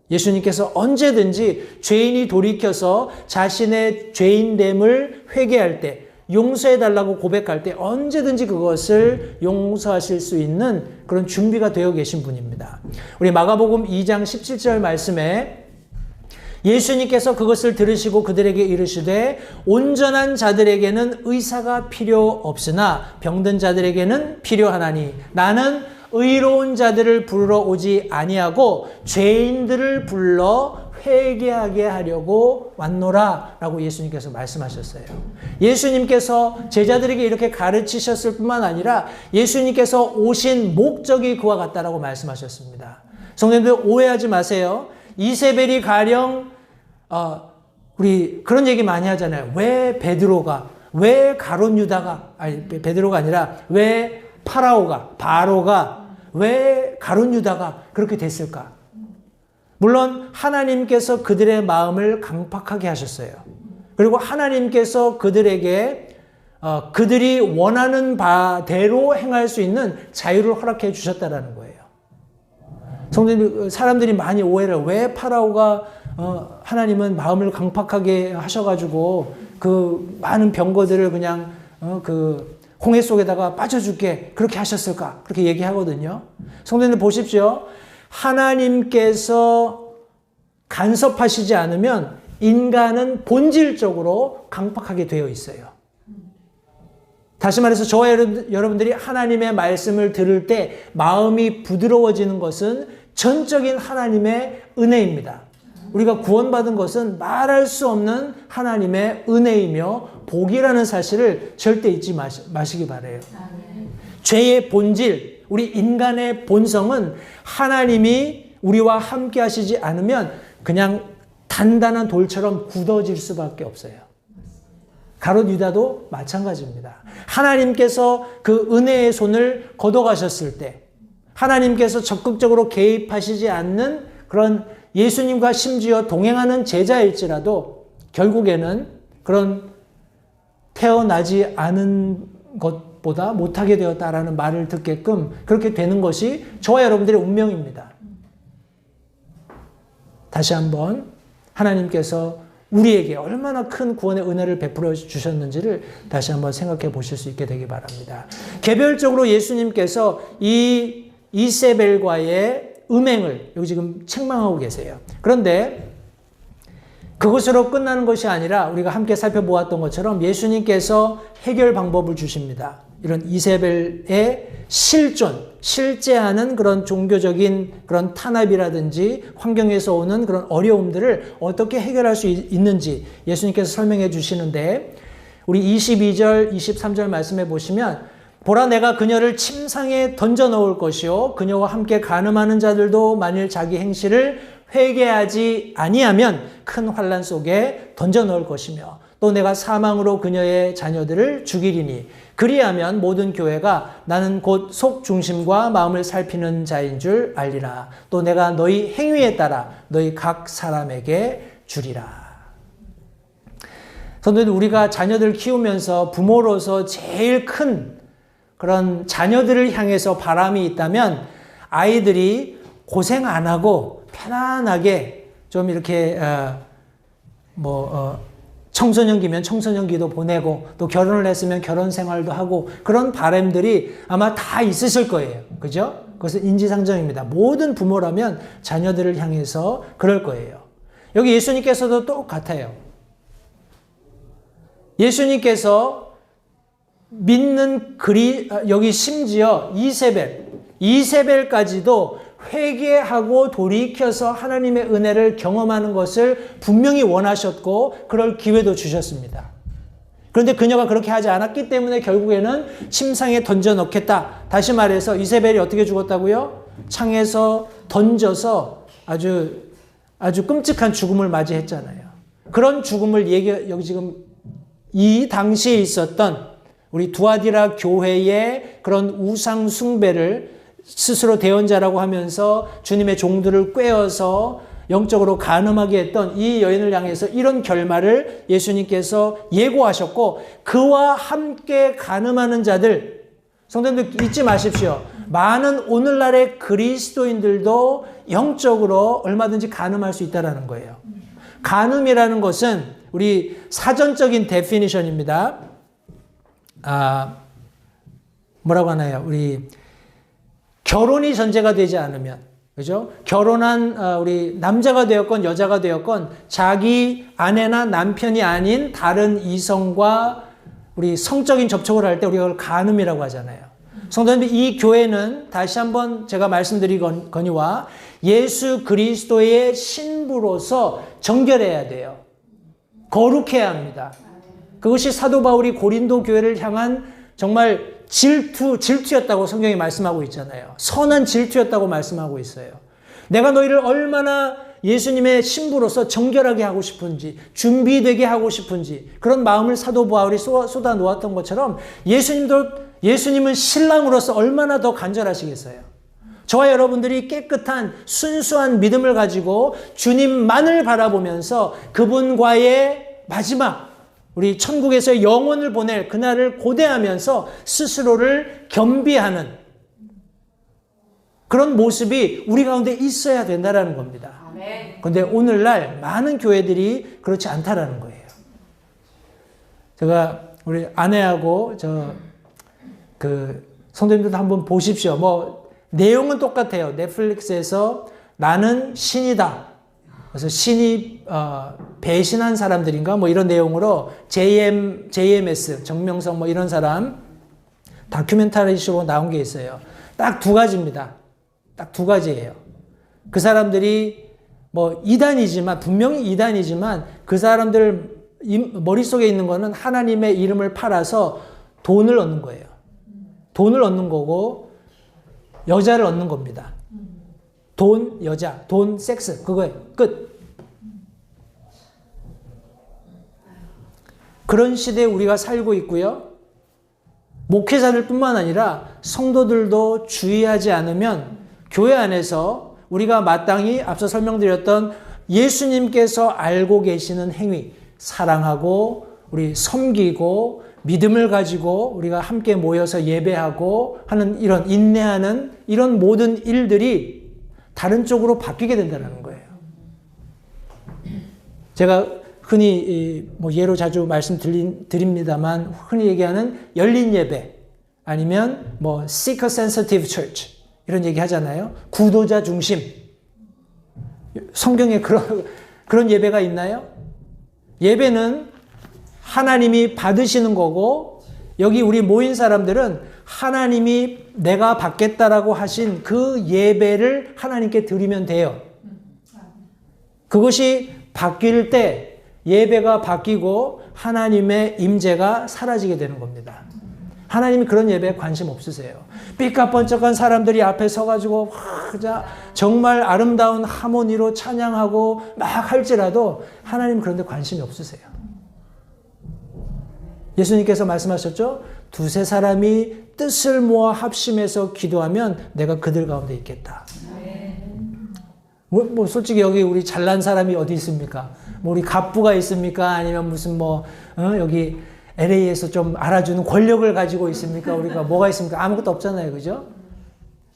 예수님께서 언제든지 죄인이 돌이켜서 자신의 죄인됨을 회개할 때, 용서해달라고 고백할 때 언제든지 그것을 용서하실 수 있는 그런 준비가 되어 계신 분입니다. 우리 마가복음 2장 17절 말씀에 예수님께서 그것을 들으시고 그들에게 이르시되 온전한 자들에게는 의사가 필요 없으나 병든 자들에게는 필요하나니 나는 의로운 자들을 부르러 오지 아니하고 죄인들을 불러 회개하게 하려고 왔노라 라고 예수님께서 말씀하셨어요. 예수님께서 제자들에게 이렇게 가르치셨을 뿐만 아니라 예수님께서 오신 목적이 그와 같다라고 말씀하셨습니다. 성도님들 오해하지 마세요. 이세벨이 가령 우리 그런 얘기 많이 하잖아요. 왜 베드로가, 왜 가룟 유다가, 아니 베드로가 아니라 왜 바로가 왜 가룟 유다가 그렇게 됐을까? 물론 하나님께서 그들의 마음을 강팍하게 하셨어요. 그리고 하나님께서 그들에게 그들이 원하는 바대로 행할 수 있는 자유를 허락해 주셨다라는 거예요. 성도님, 사람들이 많이 오해를, 왜 파라오가 하나님은 마음을 강팍하게 하셔가지고 그 많은 병거들을 그냥 그 홍해 속에다가 빠져줄게 그렇게 하셨을까? 그렇게 얘기하거든요. 성도님들 보십시오. 하나님께서 간섭하시지 않으면 인간은 본질적으로 강팍하게 되어 있어요. 다시 말해서 저와 여러분들이 하나님의 말씀을 들을 때 마음이 부드러워지는 것은 전적인 하나님의 은혜입니다. 우리가 구원받은 것은 말할 수 없는 하나님의 은혜이며 복이라는 사실을 절대 잊지 마시기 바라요. 죄의 본질, 우리 인간의 본성은 하나님이 우리와 함께 하시지 않으면 그냥 단단한 돌처럼 굳어질 수밖에 없어요. 가룟 유다도 마찬가지입니다. 하나님께서 그 은혜의 손을 걷어가셨을 때 하나님께서 적극적으로 개입하시지 않는 그런 예수님과 심지어 동행하는 제자일지라도 결국에는 그런 태어나지 않은 것보다 못하게 되었다라는 말을 듣게끔 그렇게 되는 것이 저와 여러분들의 운명입니다. 다시 한번 하나님께서 우리에게 얼마나 큰 구원의 은혜를 베풀어 주셨는지를 다시 한번 생각해 보실 수 있게 되기 바랍니다. 개별적으로 예수님께서 이 이세벨과의 음행을 여기 지금 책망하고 계세요. 그런데 그것으로 끝나는 것이 아니라 우리가 함께 살펴보았던 것처럼 예수님께서 해결 방법을 주십니다. 이런 이세벨의 실제하는 그런 종교적인 그런 탄압이라든지 환경에서 오는 그런 어려움들을 어떻게 해결할 수 있는지 예수님께서 설명해 주시는데, 우리 22절, 23절 말씀해 보시면, 보라 내가 그녀를 침상에 던져 넣을 것이요 그녀와 함께 간음하는 자들도 만일 자기 행실을 회개하지 아니하면 큰 환난 속에 던져 넣을 것이며, 또 내가 사망으로 그녀의 자녀들을 죽이리니 그리하면 모든 교회가 나는 곧 속 중심과 마음을 살피는 자인 줄 알리라. 또 내가 너희 행위에 따라 너희 각 사람에게 주리라. 성도들, 우리가 자녀들 키우면서 부모로서 제일 큰 그런 자녀들을 향해서 바람이 있다면, 아이들이 고생 안 하고 편안하게 좀 이렇게 청소년기면 청소년기도 보내고, 또 결혼을 했으면 결혼 생활도 하고, 그런 바람들이 아마 다 있으실 거예요. 그죠? 그것은 인지상정입니다. 모든 부모라면 자녀들을 향해서 그럴 거예요. 여기 예수님께서도 똑같아요. 예수님께서 믿는 여기 심지어 이세벨까지도 회개하고 돌이켜서 하나님의 은혜를 경험하는 것을 분명히 원하셨고 그럴 기회도 주셨습니다. 그런데 그녀가 그렇게 하지 않았기 때문에 결국에는 침상에 던져 넣겠다. 다시 말해서 이세벨이 어떻게 죽었다고요? 창에서 던져서 아주 끔찍한 죽음을 맞이했잖아요. 그런 죽음을 여기 지금 이 당시에 있었던 우리 두아디라 교회의 그런 우상 숭배를 스스로 대언자라고 하면서 주님의 종들을 꿰어서 영적으로 간음하게 했던 이 여인을 향해서 이런 결말을 예수님께서 예고하셨고, 그와 함께 간음하는 자들, 성도님들 잊지 마십시오. 많은 오늘날의 그리스도인들도 영적으로 얼마든지 간음할 수 있다는 거예요. 간음이라는 것은 우리 사전적인 데피니션입니다. 뭐라고 하나요? 우리 결혼이 전제가 되지 않으면, 그죠? 결혼한 우리 남자가 되었건 여자가 되었건 자기 아내나 남편이 아닌 다른 이성과 우리 성적인 접촉을 할 때 우리가 그걸 간음이라고 하잖아요. 성도님들, 이 교회는 다시 한번 제가 말씀드리거니와 예수 그리스도의 신부로서 정결해야 돼요. 거룩해야 합니다. 그것이 사도 바울이 고린도 교회를 향한 정말 질투였다고 성경이 말씀하고 있잖아요. 선한 질투였다고 말씀하고 있어요. 내가 너희를 얼마나 예수님의 신부로서 정결하게 하고 싶은지, 준비되게 하고 싶은지, 그런 마음을 사도 바울이 쏟아 놓았던 것처럼 예수님은 신랑으로서 얼마나 더 간절하시겠어요. 저와 여러분들이 깨끗한 순수한 믿음을 가지고 주님만을 바라보면서 그분과의 마지막 우리 천국에서의 영혼을 보낼 그날을 고대하면서 스스로를 겸비하는 그런 모습이 우리 가운데 있어야 된다는 겁니다. 그런데 오늘날 많은 교회들이 그렇지 않다라는 거예요. 제가 우리 아내하고 성도님들도 한번 보십시오. 내용은 똑같아요. 넷플릭스에서 나는 신이다. 그래서 신이 배신한 사람들인가 이런 내용으로 JMS 정명성 이런 사람 다큐멘터리식으로 나온 게 있어요. 딱 두 가지입니다. 딱 두 가지예요. 그 사람들이 이단이지만 분명히 이단이지만 그 사람들 머릿속에 있는 거는 하나님의 이름을 팔아서 돈을 얻는 거예요. 돈을 얻는 거고 여자를 얻는 겁니다. 돈, 여자, 돈, 섹스 그거예요. 끝. 그런 시대에 우리가 살고 있고요. 목회자들뿐만 아니라 성도들도 주의하지 않으면 교회 안에서 우리가 마땅히 앞서 설명드렸던 예수님께서 알고 계시는 행위, 사랑하고 우리 섬기고 믿음을 가지고 우리가 함께 모여서 예배하고 하는 이런 인내하는 이런 모든 일들이 다른 쪽으로 바뀌게 된다는 거예요. 제가 흔히 예로 자주 말씀드립니다만 흔히 얘기하는 열린 예배 아니면 seeker sensitive church 이런 얘기 하잖아요. 구도자 중심. 성경에 그런 예배가 있나요? 예배는 하나님이 받으시는 거고, 여기 우리 모인 사람들은 하나님이 내가 받겠다라고 하신 그 예배를 하나님께 드리면 돼요. 그것이 바뀔 때 예배가 바뀌고 하나님의 임재가 사라지게 되는 겁니다. 하나님이 그런 예배에 관심 없으세요. 삐까뻔쩍한 사람들이 앞에 서가지고 정말 아름다운 하모니로 찬양하고 막 할지라도 하나님 그런 데 관심이 없으세요. 예수님께서 말씀하셨죠? 두세 사람이 뜻을 모아 합심해서 기도하면 내가 그들 가운데 있겠다. 뭐 솔직히 여기 우리 잘난 사람이 어디 있습니까? 뭐 우리 갑부가 있습니까? 아니면 무슨 여기 LA에서 좀 알아주는 권력을 가지고 있습니까? 우리가 뭐가 있습니까? 아무것도 없잖아요. 그죠?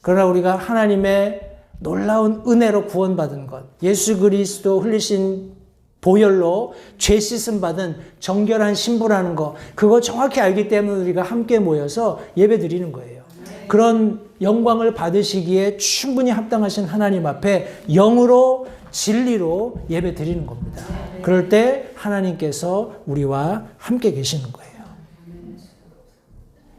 그러나 우리가 하나님의 놀라운 은혜로 구원받은 것, 예수 그리스도 흘리신 보혈로 죄 씻음 받은 정결한 신부라는 거, 그거 정확히 알기 때문에 우리가 함께 모여서 예배 드리는 거예요. 그런 영광을 받으시기에 충분히 합당하신 하나님 앞에 영으로 진리로 예배 드리는 겁니다. 그럴 때 하나님께서 우리와 함께 계시는 거예요.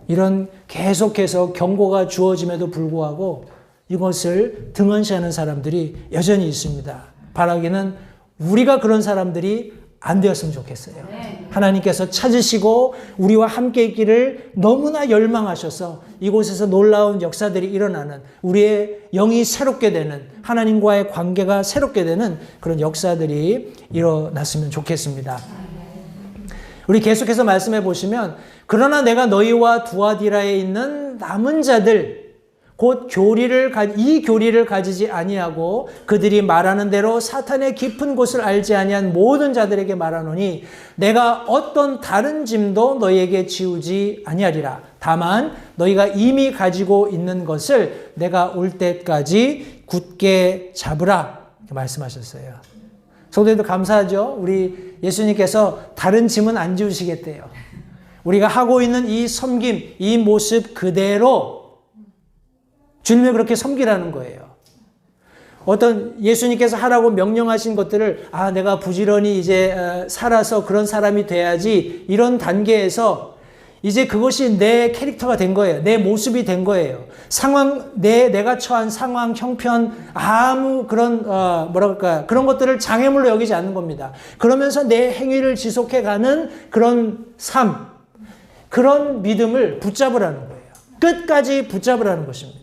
이런 계속해서 경고가 주어짐에도 불구하고 이것을 등한시하는 사람들이 여전히 있습니다. 바라기는 우리가 그런 사람들이 안 되었으면 좋겠어요. 하나님께서 찾으시고 우리와 함께 있기를 너무나 열망하셔서 이곳에서 놀라운 역사들이 일어나는, 우리의 영이 새롭게 되는, 하나님과의 관계가 새롭게 되는 그런 역사들이 일어났으면 좋겠습니다. 우리 계속해서 말씀해 보시면, 그러나 내가 너희와 두아디라에 있는 남은 자들, 곧 이 교리를 가지지 아니하고 그들이 말하는 대로 사탄의 깊은 곳을 알지 아니한 모든 자들에게 말하노니 내가 어떤 다른 짐도 너희에게 지우지 아니하리라. 다만 너희가 이미 가지고 있는 것을 내가 올 때까지 굳게 잡으라. 이렇게 말씀하셨어요. 성도님들 감사하죠? 우리 예수님께서 다른 짐은 안 지우시겠대요. 우리가 하고 있는 이 섬김, 이 모습 그대로 주님이 그렇게 섬기라는 거예요. 어떤 예수님께서 하라고 명령하신 것들을 내가 부지런히 이제 살아서 그런 사람이 돼야지, 이런 단계에서 이제 그것이 내 캐릭터가 된 거예요. 내 모습이 된 거예요. 내가 처한 상황, 형편, 아무 그런 그런 것들을 장애물로 여기지 않는 겁니다. 그러면서 내 행위를 지속해가는 그런 삶, 그런 믿음을 붙잡으라는 거예요. 끝까지 붙잡으라는 것입니다.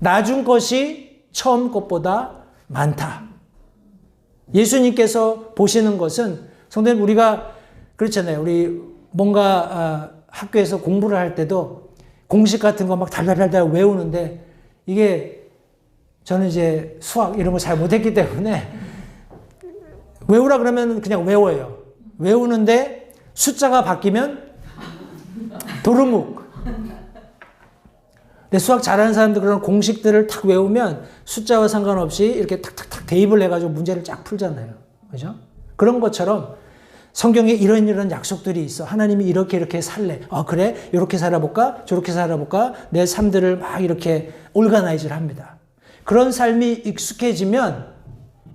나중 것이 처음 것보다 많다. 예수님께서 보시는 것은, 성도님 우리가 그렇잖아요. 우리 뭔가 학교에서 공부를 할 때도 공식 같은 거 막 달달달달 외우는데, 이게 저는 이제 수학 이런 거 잘 못했기 때문에 외우라 그러면 그냥 외워요. 외우는데 숫자가 바뀌면 도루묵. 수학 잘하는 사람들 그런 공식들을 탁 외우면 숫자와 상관없이 이렇게 탁탁탁 대입을 해가지고 문제를 쫙 풀잖아요. 그죠? 그런 것처럼 성경에 이런 약속들이 있어. 하나님이 이렇게 살래. 그래? 이렇게 살아볼까? 저렇게 살아볼까? 내 삶들을 막 이렇게 올가나이즈를 합니다. 그런 삶이 익숙해지면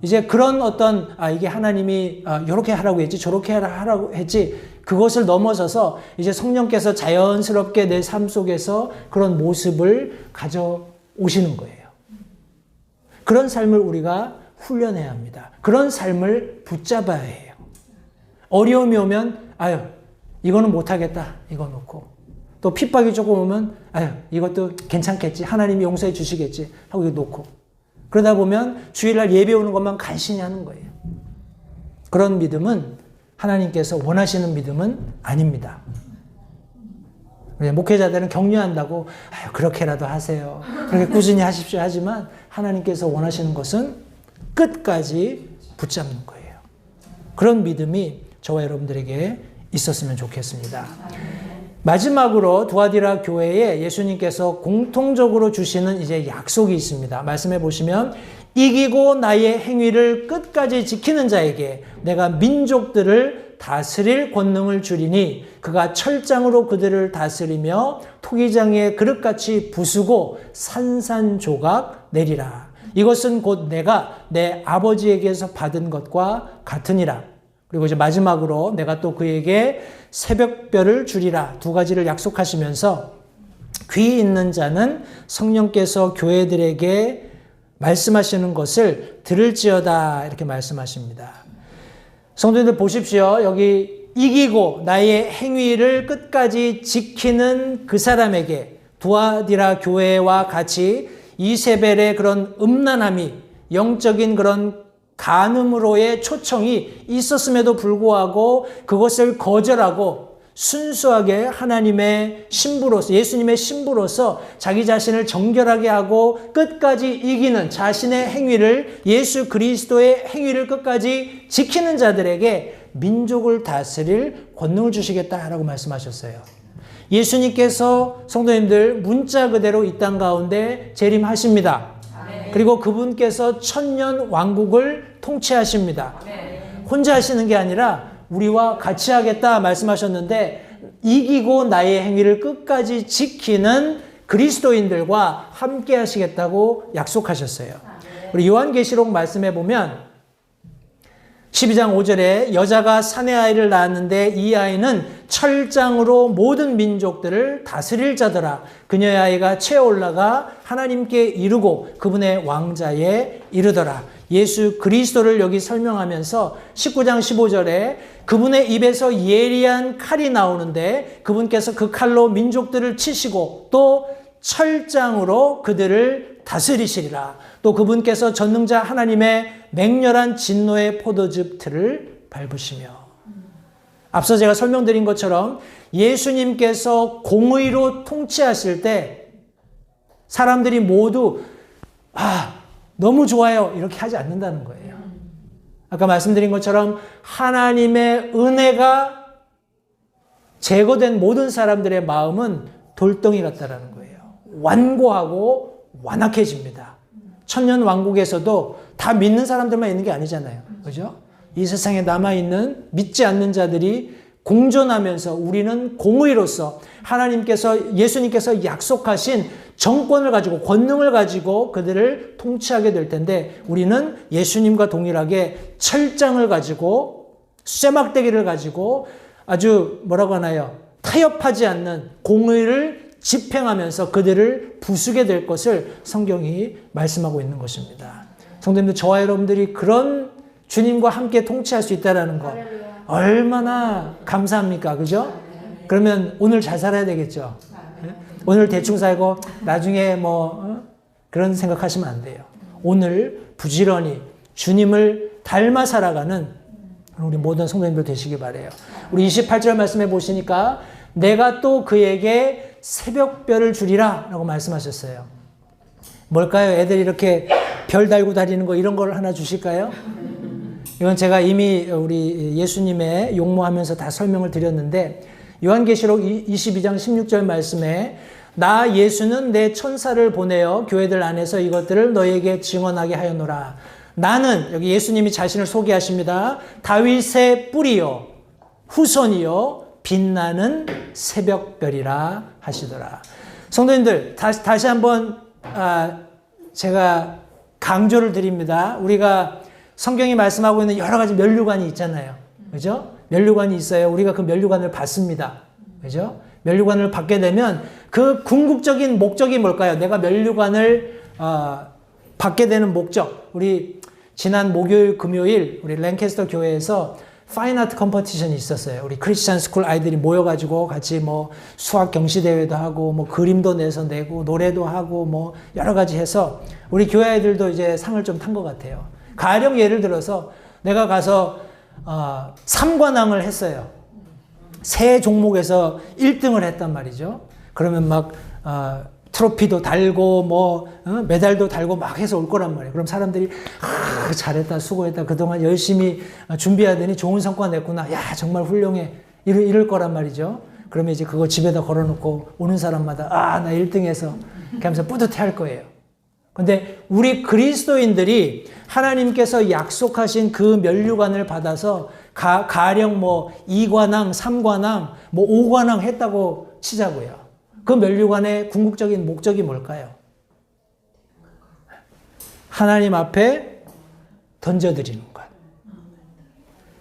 이제 그런 어떤 이게 하나님이 이렇게 하라고 했지, 저렇게 하라고 했지, 그것을 넘어서서 이제 성령께서 자연스럽게 내 삶 속에서 그런 모습을 가져오시는 거예요. 그런 삶을 우리가 훈련해야 합니다. 그런 삶을 붙잡아야 해요. 어려움이 오면 이거는 못하겠다, 이거 놓고, 또 핍박이 조금 오면 이것도 괜찮겠지, 하나님이 용서해 주시겠지 하고 이거 놓고, 그러다 보면 주일날 예배 오는 것만 간신히 하는 거예요. 그런 믿음은 하나님께서 원하시는 믿음은 아닙니다. 목회자들은 격려한다고 그렇게라도 하세요, 그렇게 꾸준히 하십시오 하지만 하나님께서 원하시는 것은 끝까지 붙잡는 거예요. 그런 믿음이 저와 여러분들에게 있었으면 좋겠습니다. 마지막으로 두아디라 교회에 예수님께서 공통적으로 주시는 이제 약속이 있습니다. 말씀해 보시면, 이기고 나의 행위를 끝까지 지키는 자에게 내가 민족들을 다스릴 권능을 주리니 그가 철장으로 그들을 다스리며 토기장의 그릇같이 부수고 산산조각 내리라. 이것은 곧 내가 내 아버지에게서 받은 것과 같으니라. 그리고 이제 마지막으로 내가 또 그에게 새벽별을 주리라. 두 가지를 약속하시면서 귀 있는 자는 성령께서 교회들에게 말씀하시는 것을 들을지어다 이렇게 말씀하십니다. 성도님들 보십시오. 여기 이기고 나의 행위를 끝까지 지키는 그 사람에게 두아디라 교회와 같이 이세벨의 그런 음란함이 영적인 그런 간음으로의 초청이 있었음에도 불구하고 그것을 거절하고 순수하게 하나님의 신부로서 예수님의 신부로서 자기 자신을 정결하게 하고 끝까지 이기는 자신의 행위를 예수 그리스도의 행위를 끝까지 지키는 자들에게 민족을 다스릴 권능을 주시겠다라고 말씀하셨어요. 예수님께서 성도님들 문자 그대로 이 땅 가운데 재림하십니다. 그리고 그분께서 천년 왕국을 통치하십니다. 혼자 하시는 게 아니라 우리와 같이 하겠다 말씀하셨는데 이기고 나의 행위를 끝까지 지키는 그리스도인들과 함께 하시겠다고 약속하셨어요. 우리 요한계시록 말씀해 보면 12장 5절에 여자가 사내 아이를 낳았는데 이 아이는 철장으로 모든 민족들을 다스릴 자더라. 그녀의 아이가 채어 올라가 하나님께 이르고 그분의 왕자에 이르더라. 예수 그리스도를 여기 설명하면서 19장 15절에 그분의 입에서 예리한 칼이 나오는데 그분께서 그 칼로 민족들을 치시고 또 철장으로 그들을 다스리시리라. 또 그분께서 전능자 하나님의 맹렬한 진노의 포도즙 틀을 밟으시며 앞서 제가 설명드린 것처럼 예수님께서 공의로 통치하실 때 사람들이 모두 너무 좋아요 이렇게 하지 않는다는 거예요. 아까 말씀드린 것처럼 하나님의 은혜가 제거된 모든 사람들의 마음은 돌덩이 같다라는 거예요. 완고하고 완악해집니다. 천년 왕국에서도 다 믿는 사람들만 있는 게 아니잖아요. 그죠? 이 세상에 남아있는 믿지 않는 자들이 공존하면서 우리는 공의로서 하나님께서 예수님께서 약속하신 정권을 가지고 권능을 가지고 그들을 통치하게 될 텐데 우리는 예수님과 동일하게 철장을 가지고 쇠막대기를 가지고 아주 뭐라고 하나요? 타협하지 않는 공의를 집행하면서 그들을 부수게 될 것을 성경이 말씀하고 있는 것입니다. 성도님들 저와 여러분들이 그런 주님과 함께 통치할 수 있다는 거 얼마나 감사합니까? 그죠? 그러면 오늘 잘 살아야 되겠죠? 오늘 대충 살고 나중에 그런 생각하시면 안 돼요. 오늘 부지런히 주님을 닮아 살아가는 우리 모든 성도님들 되시기 바라요. 우리 28절 말씀해 보시니까 내가 또 그에게 새벽별을 주리라 라고 말씀하셨어요. 뭘까요? 애들이 이렇게 별 달고 다니는 거 이런 걸 하나 주실까요? 이건 제가 이미 우리 예수님의 용모하면서 다 설명을 드렸는데 요한계시록 22장 16절 말씀에 나 예수는 내 천사를 보내어 교회들 안에서 이것들을 너에게 증언하게 하였노라. 나는 여기 예수님이 자신을 소개하십니다. 다윗의 뿌리요 후손이요 빛나는 새벽별이라 하시더라. 성도님들 다시 한번 제가 강조를 드립니다. 우리가 성경이 말씀하고 있는 여러 가지 면류관이 있잖아요. 그죠? 면류관이 있어요. 우리가 그 면류관을 받습니다. 그죠? 면류관을 받게 되면 그 궁극적인 목적이 뭘까요? 내가 면류관을 받게 되는 목적. 우리 지난 목요일, 금요일 우리 랭캐스터 교회에서 파인아트 컴퍼티션이 있었어요. 우리 크리스찬 스쿨 아이들이 모여가지고 같이 수학 경시 대회도 하고 그림도 내서 내고 노래도 하고 여러 가지 해서 우리 교회 아이들도 이제 상을 좀 탄 것 같아요. 가령 예를 들어서 내가 가서 3관왕을 했어요. 세 종목에서 1등을 했단 말이죠. 그러면 트로피도 달고 메달도 달고 막 해서 올 거란 말이에요. 그럼 사람들이 잘했다 수고했다 그동안 열심히 준비하더니 좋은 성과 냈구나. 야 정말 훌륭해 이럴 거란 말이죠. 그러면 이제 그거 집에다 걸어놓고 오는 사람마다 나 1등해서 이렇게 하면서 뿌듯해할 거예요. 근데 우리 그리스도인들이 하나님께서 약속하신 그 면류관을 받아서 가령 2관왕, 3관왕, 5관왕 했다고 치자고요. 그 면류관의 궁극적인 목적이 뭘까요? 하나님 앞에 던져드리는 것.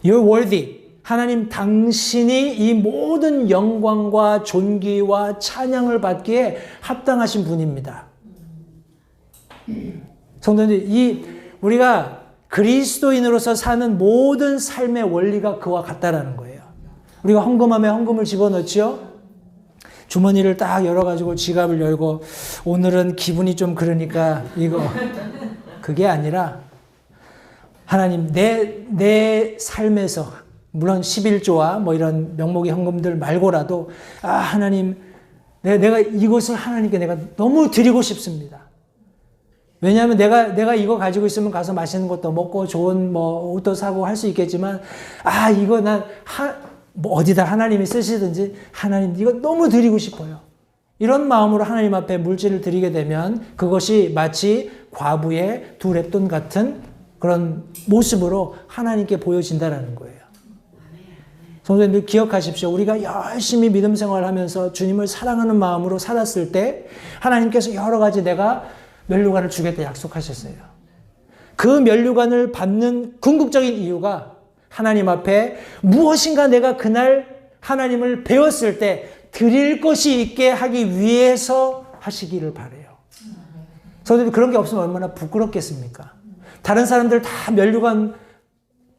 You're worthy. 하나님 당신이 이 모든 영광과 존귀와 찬양을 받기에 합당하신 분입니다. 성도님들, 우리가 그리스도인으로서 사는 모든 삶의 원리가 그와 같다라는 거예요. 우리가 헌금함에 헌금을 집어넣죠. 주머니를 딱 열어가지고 지갑을 열고 오늘은 기분이 좀 그러니까 이거 그게 아니라 하나님 내 삶에서 물론 11조와 뭐 이런 명목의 헌금들 말고라도 하나님 내가 이것을 하나님께 내가 너무 드리고 싶습니다. 왜냐하면 내가 이거 가지고 있으면 가서 맛있는 것도 먹고 좋은 뭐 옷도 사고 할 수 있겠지만 이거 난 뭐 어디다 하나님이 쓰시든지 하나님 이거 너무 드리고 싶어요. 이런 마음으로 하나님 앞에 물질을 드리게 되면 그것이 마치 과부의 두 렙돈 같은 그런 모습으로 하나님께 보여진다는 거예요. 성도님들 기억하십시오. 우리가 열심히 믿음 생활하면서 주님을 사랑하는 마음으로 살았을 때 하나님께서 여러 가지 내가 면류관을 주겠다 약속하셨어요. 그 면류관을 받는 궁극적인 이유가 하나님 앞에 무엇인가 내가 그날 하나님을 배웠을 때 드릴 것이 있게 하기 위해서 하시기를 바라요. 성도님들 그런 게 없으면 얼마나 부끄럽겠습니까? 다른 사람들 다 면류관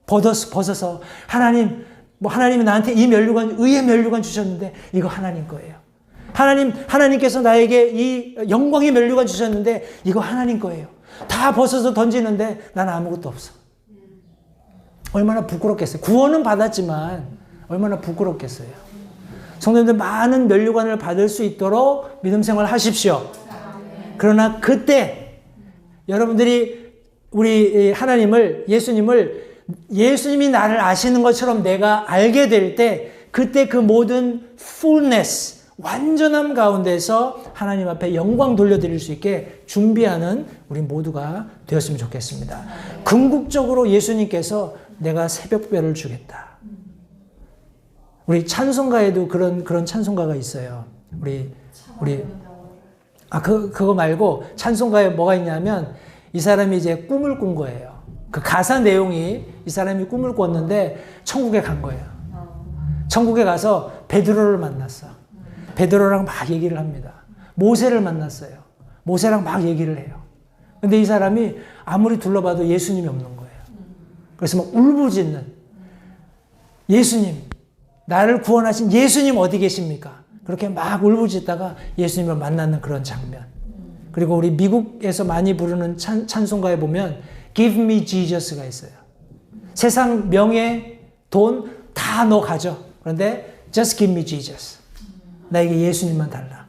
벗어서 하나님이 나한테 이 면류관, 의의 면류관 주셨는데 이거 하나님 거예요. 하나님께서 나에게 이 영광의 면류관 주셨는데 이거 하나님 거예요. 다 벗어서 던지는데 나는 아무것도 없어. 얼마나 부끄럽겠어요. 구원은 받았지만 얼마나 부끄럽겠어요. 성도님들 많은 면류관을 받을 수 있도록 믿음 생활 하십시오. 그러나 그때 여러분들이 우리 하나님을 예수님이 나를 아시는 것처럼 내가 알게 될 때 그때 그 모든 fullness 완전함 가운데서 하나님 앞에 영광 돌려드릴 수 있게 준비하는 우리 모두가 되었으면 좋겠습니다. 궁극적으로 예수님께서 내가 새벽별을 주겠다. 우리 찬송가에도 그런 찬송가가 있어요. 그거 말고 찬송가에 뭐가 있냐면 이 사람이 이제 꿈을 꾼 거예요. 그 가사 내용이 이 사람이 꿈을 꿨는데 천국에 간 거예요. 천국에 가서 베드로를 만났어. 베드로랑 막 얘기를 합니다. 모세를 만났어요. 모세랑 막 얘기를 해요. 근데 이 사람이 아무리 둘러봐도 예수님이 없는 거예요. 그래서 막 울부짖는 예수님, 나를 구원하신 예수님 어디 계십니까? 그렇게 막 울부짖다가 예수님을 만나는 그런 장면. 그리고 우리 미국에서 많이 부르는 찬송가에 보면 Give me Jesus가 있어요. 세상 명예, 돈 다 너 가져. 그런데 Just give me Jesus. 나에게 예수님만 달라.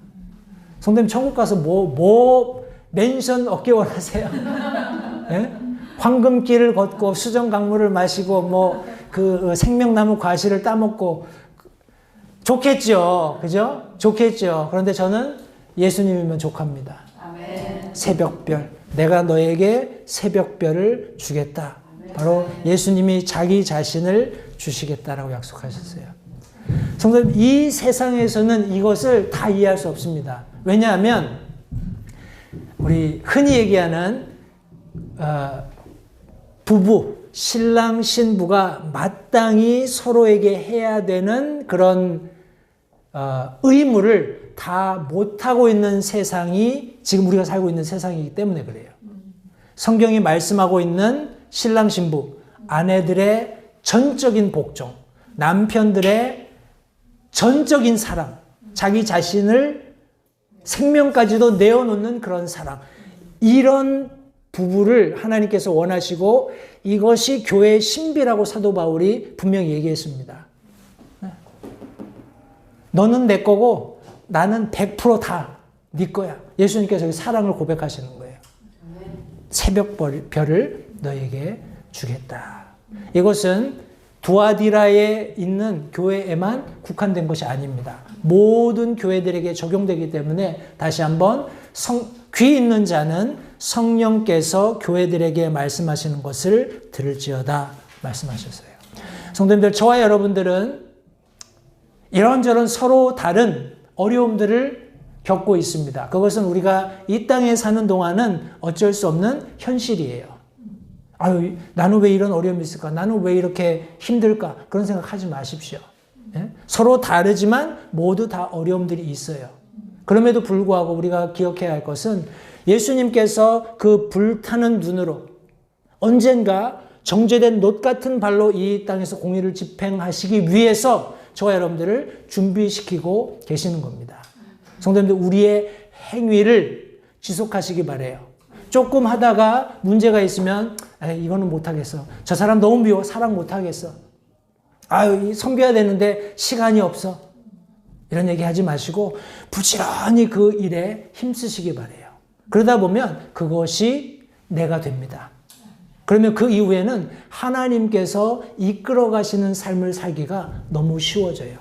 성도님 천국 가서 맨션 얻기 원하세요? 네? 황금길을 걷고 수정강물을 마시고 그 생명나무 과실을 따먹고 좋겠죠. 그죠? 좋겠죠. 그런데 저는 예수님이면 족합니다. 아멘. 새벽별. 내가 너에게 새벽별을 주겠다. 바로 예수님이 자기 자신을 주시겠다라고 약속하셨어요. 성도님, 이 세상에서는 이것을 다 이해할 수 없습니다. 왜냐하면 우리 흔히 얘기하는 부부, 신랑, 신부가 마땅히 서로에게 해야 되는 그런 의무를 다 못하고 있는 세상이 지금 우리가 살고 있는 세상이기 때문에 그래요. 성경이 말씀하고 있는 신랑, 신부, 아내들의 전적인 복종, 남편들의 전적인 사랑, 자기 자신을 생명까지도 내어놓는 그런 사랑, 이런 부부를 하나님께서 원하시고 이것이 교회의 신비라고 사도 바울이 분명히 얘기했습니다. 너는 내 거고 나는 100% 다 네 거야. 예수님께서 사랑을 고백하시는 거예요. 새벽별을 너에게 주겠다. 이것은 두아디라에 있는 교회에만 국한된 것이 아닙니다. 모든 교회들에게 적용되기 때문에 다시 한번 귀 있는 자는 성령께서 교회들에게 말씀하시는 것을 들을지어다 말씀하셨어요. 성도님들, 저와 여러분들은 이런저런 서로 다른 어려움들을 겪고 있습니다. 그것은 우리가 이 땅에 사는 동안은 어쩔 수 없는 현실이에요. 아유, 나는 왜 이런 어려움이 있을까? 나는 왜 이렇게 힘들까? 그런 생각 하지 마십시오. 예? 서로 다르지만 모두 다 어려움들이 있어요. 그럼에도 불구하고 우리가 기억해야 할 것은 예수님께서 그 불타는 눈으로 언젠가 정죄된 놋 같은 발로 이 땅에서 공의를 집행하시기 위해서 저와 여러분들을 준비시키고 계시는 겁니다. 성도님들, 우리의 행위를 지속하시기 바라요. 조금 하다가 문제가 있으면 이거는 못하겠어. 저 사람 너무 미워. 사랑 못하겠어. 아유, 섬겨야 되는데 시간이 없어. 이런 얘기 하지 마시고 부지런히 그 일에 힘쓰시기 바라요. 그러다 보면 그것이 내가 됩니다. 그러면 그 이후에는 하나님께서 이끌어 가시는 삶을 살기가 너무 쉬워져요.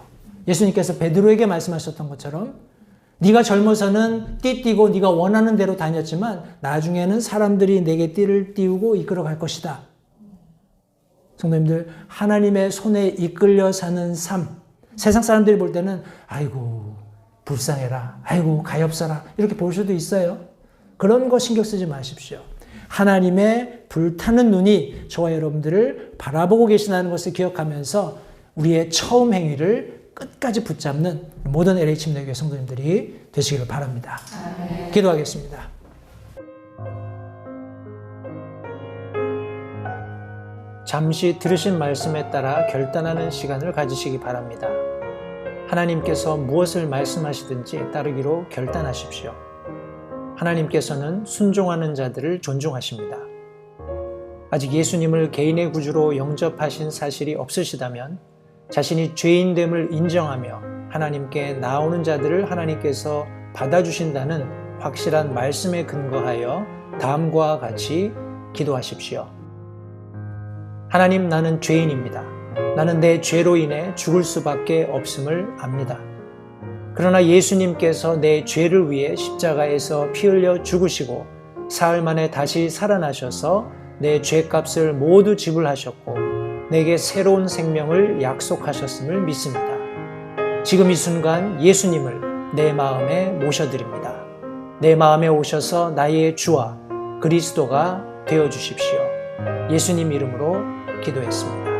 예수님께서 베드로에게 말씀하셨던 것처럼 네가 젊어서는 띠띠고 네가 원하는 대로 다녔지만 나중에는 사람들이 내게 띠를 띠우고 이끌어 갈 것이다. 성도님들, 하나님의 손에 이끌려 사는 삶, 세상 사람들이 볼 때는 아이고 불쌍해라, 아이고 가엾어라 이렇게 볼 수도 있어요. 그런 거 신경 쓰지 마십시오. 하나님의 불타는 눈이 저와 여러분들을 바라보고 계시다는 것을 기억하면서 우리의 처음 행위를 끝까지 붙잡는 모든 LH 침례교회 성도님들이 되시기를 바랍니다. 기도하겠습니다. 잠시 들으신 말씀에 따라 결단하는 시간을 가지시기 바랍니다. 하나님께서 무엇을 말씀하시든지 따르기로 결단하십시오. 하나님께서는 순종하는 자들을 존중하십니다. 아직 예수님을 개인의 구주로 영접하신 사실이 없으시다면 자신이 죄인됨을 인정하며 하나님께 나오는 자들을 하나님께서 받아주신다는 확실한 말씀에 근거하여 다음과 같이 기도하십시오. 하나님, 나는 죄인입니다. 나는 내 죄로 인해 죽을 수밖에 없음을 압니다. 그러나 예수님께서 내 죄를 위해 십자가에서 피 흘려 죽으시고 사흘 만에 다시 살아나셔서 내 죄값을 모두 지불하셨고 내게 새로운 생명을 약속하셨음을 믿습니다. 지금 이 순간 예수님을 내 마음에 모셔드립니다. 내 마음에 오셔서 나의 주와 그리스도가 되어주십시오. 예수님 이름으로 기도했습니다.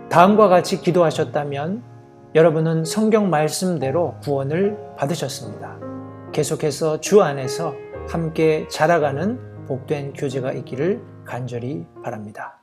다음과 같이 기도하셨다면 여러분은 성경 말씀대로 구원을 받으셨습니다. 계속해서 주 안에서 함께 자라가는 복된 교제가 있기를 간절히 바랍니다.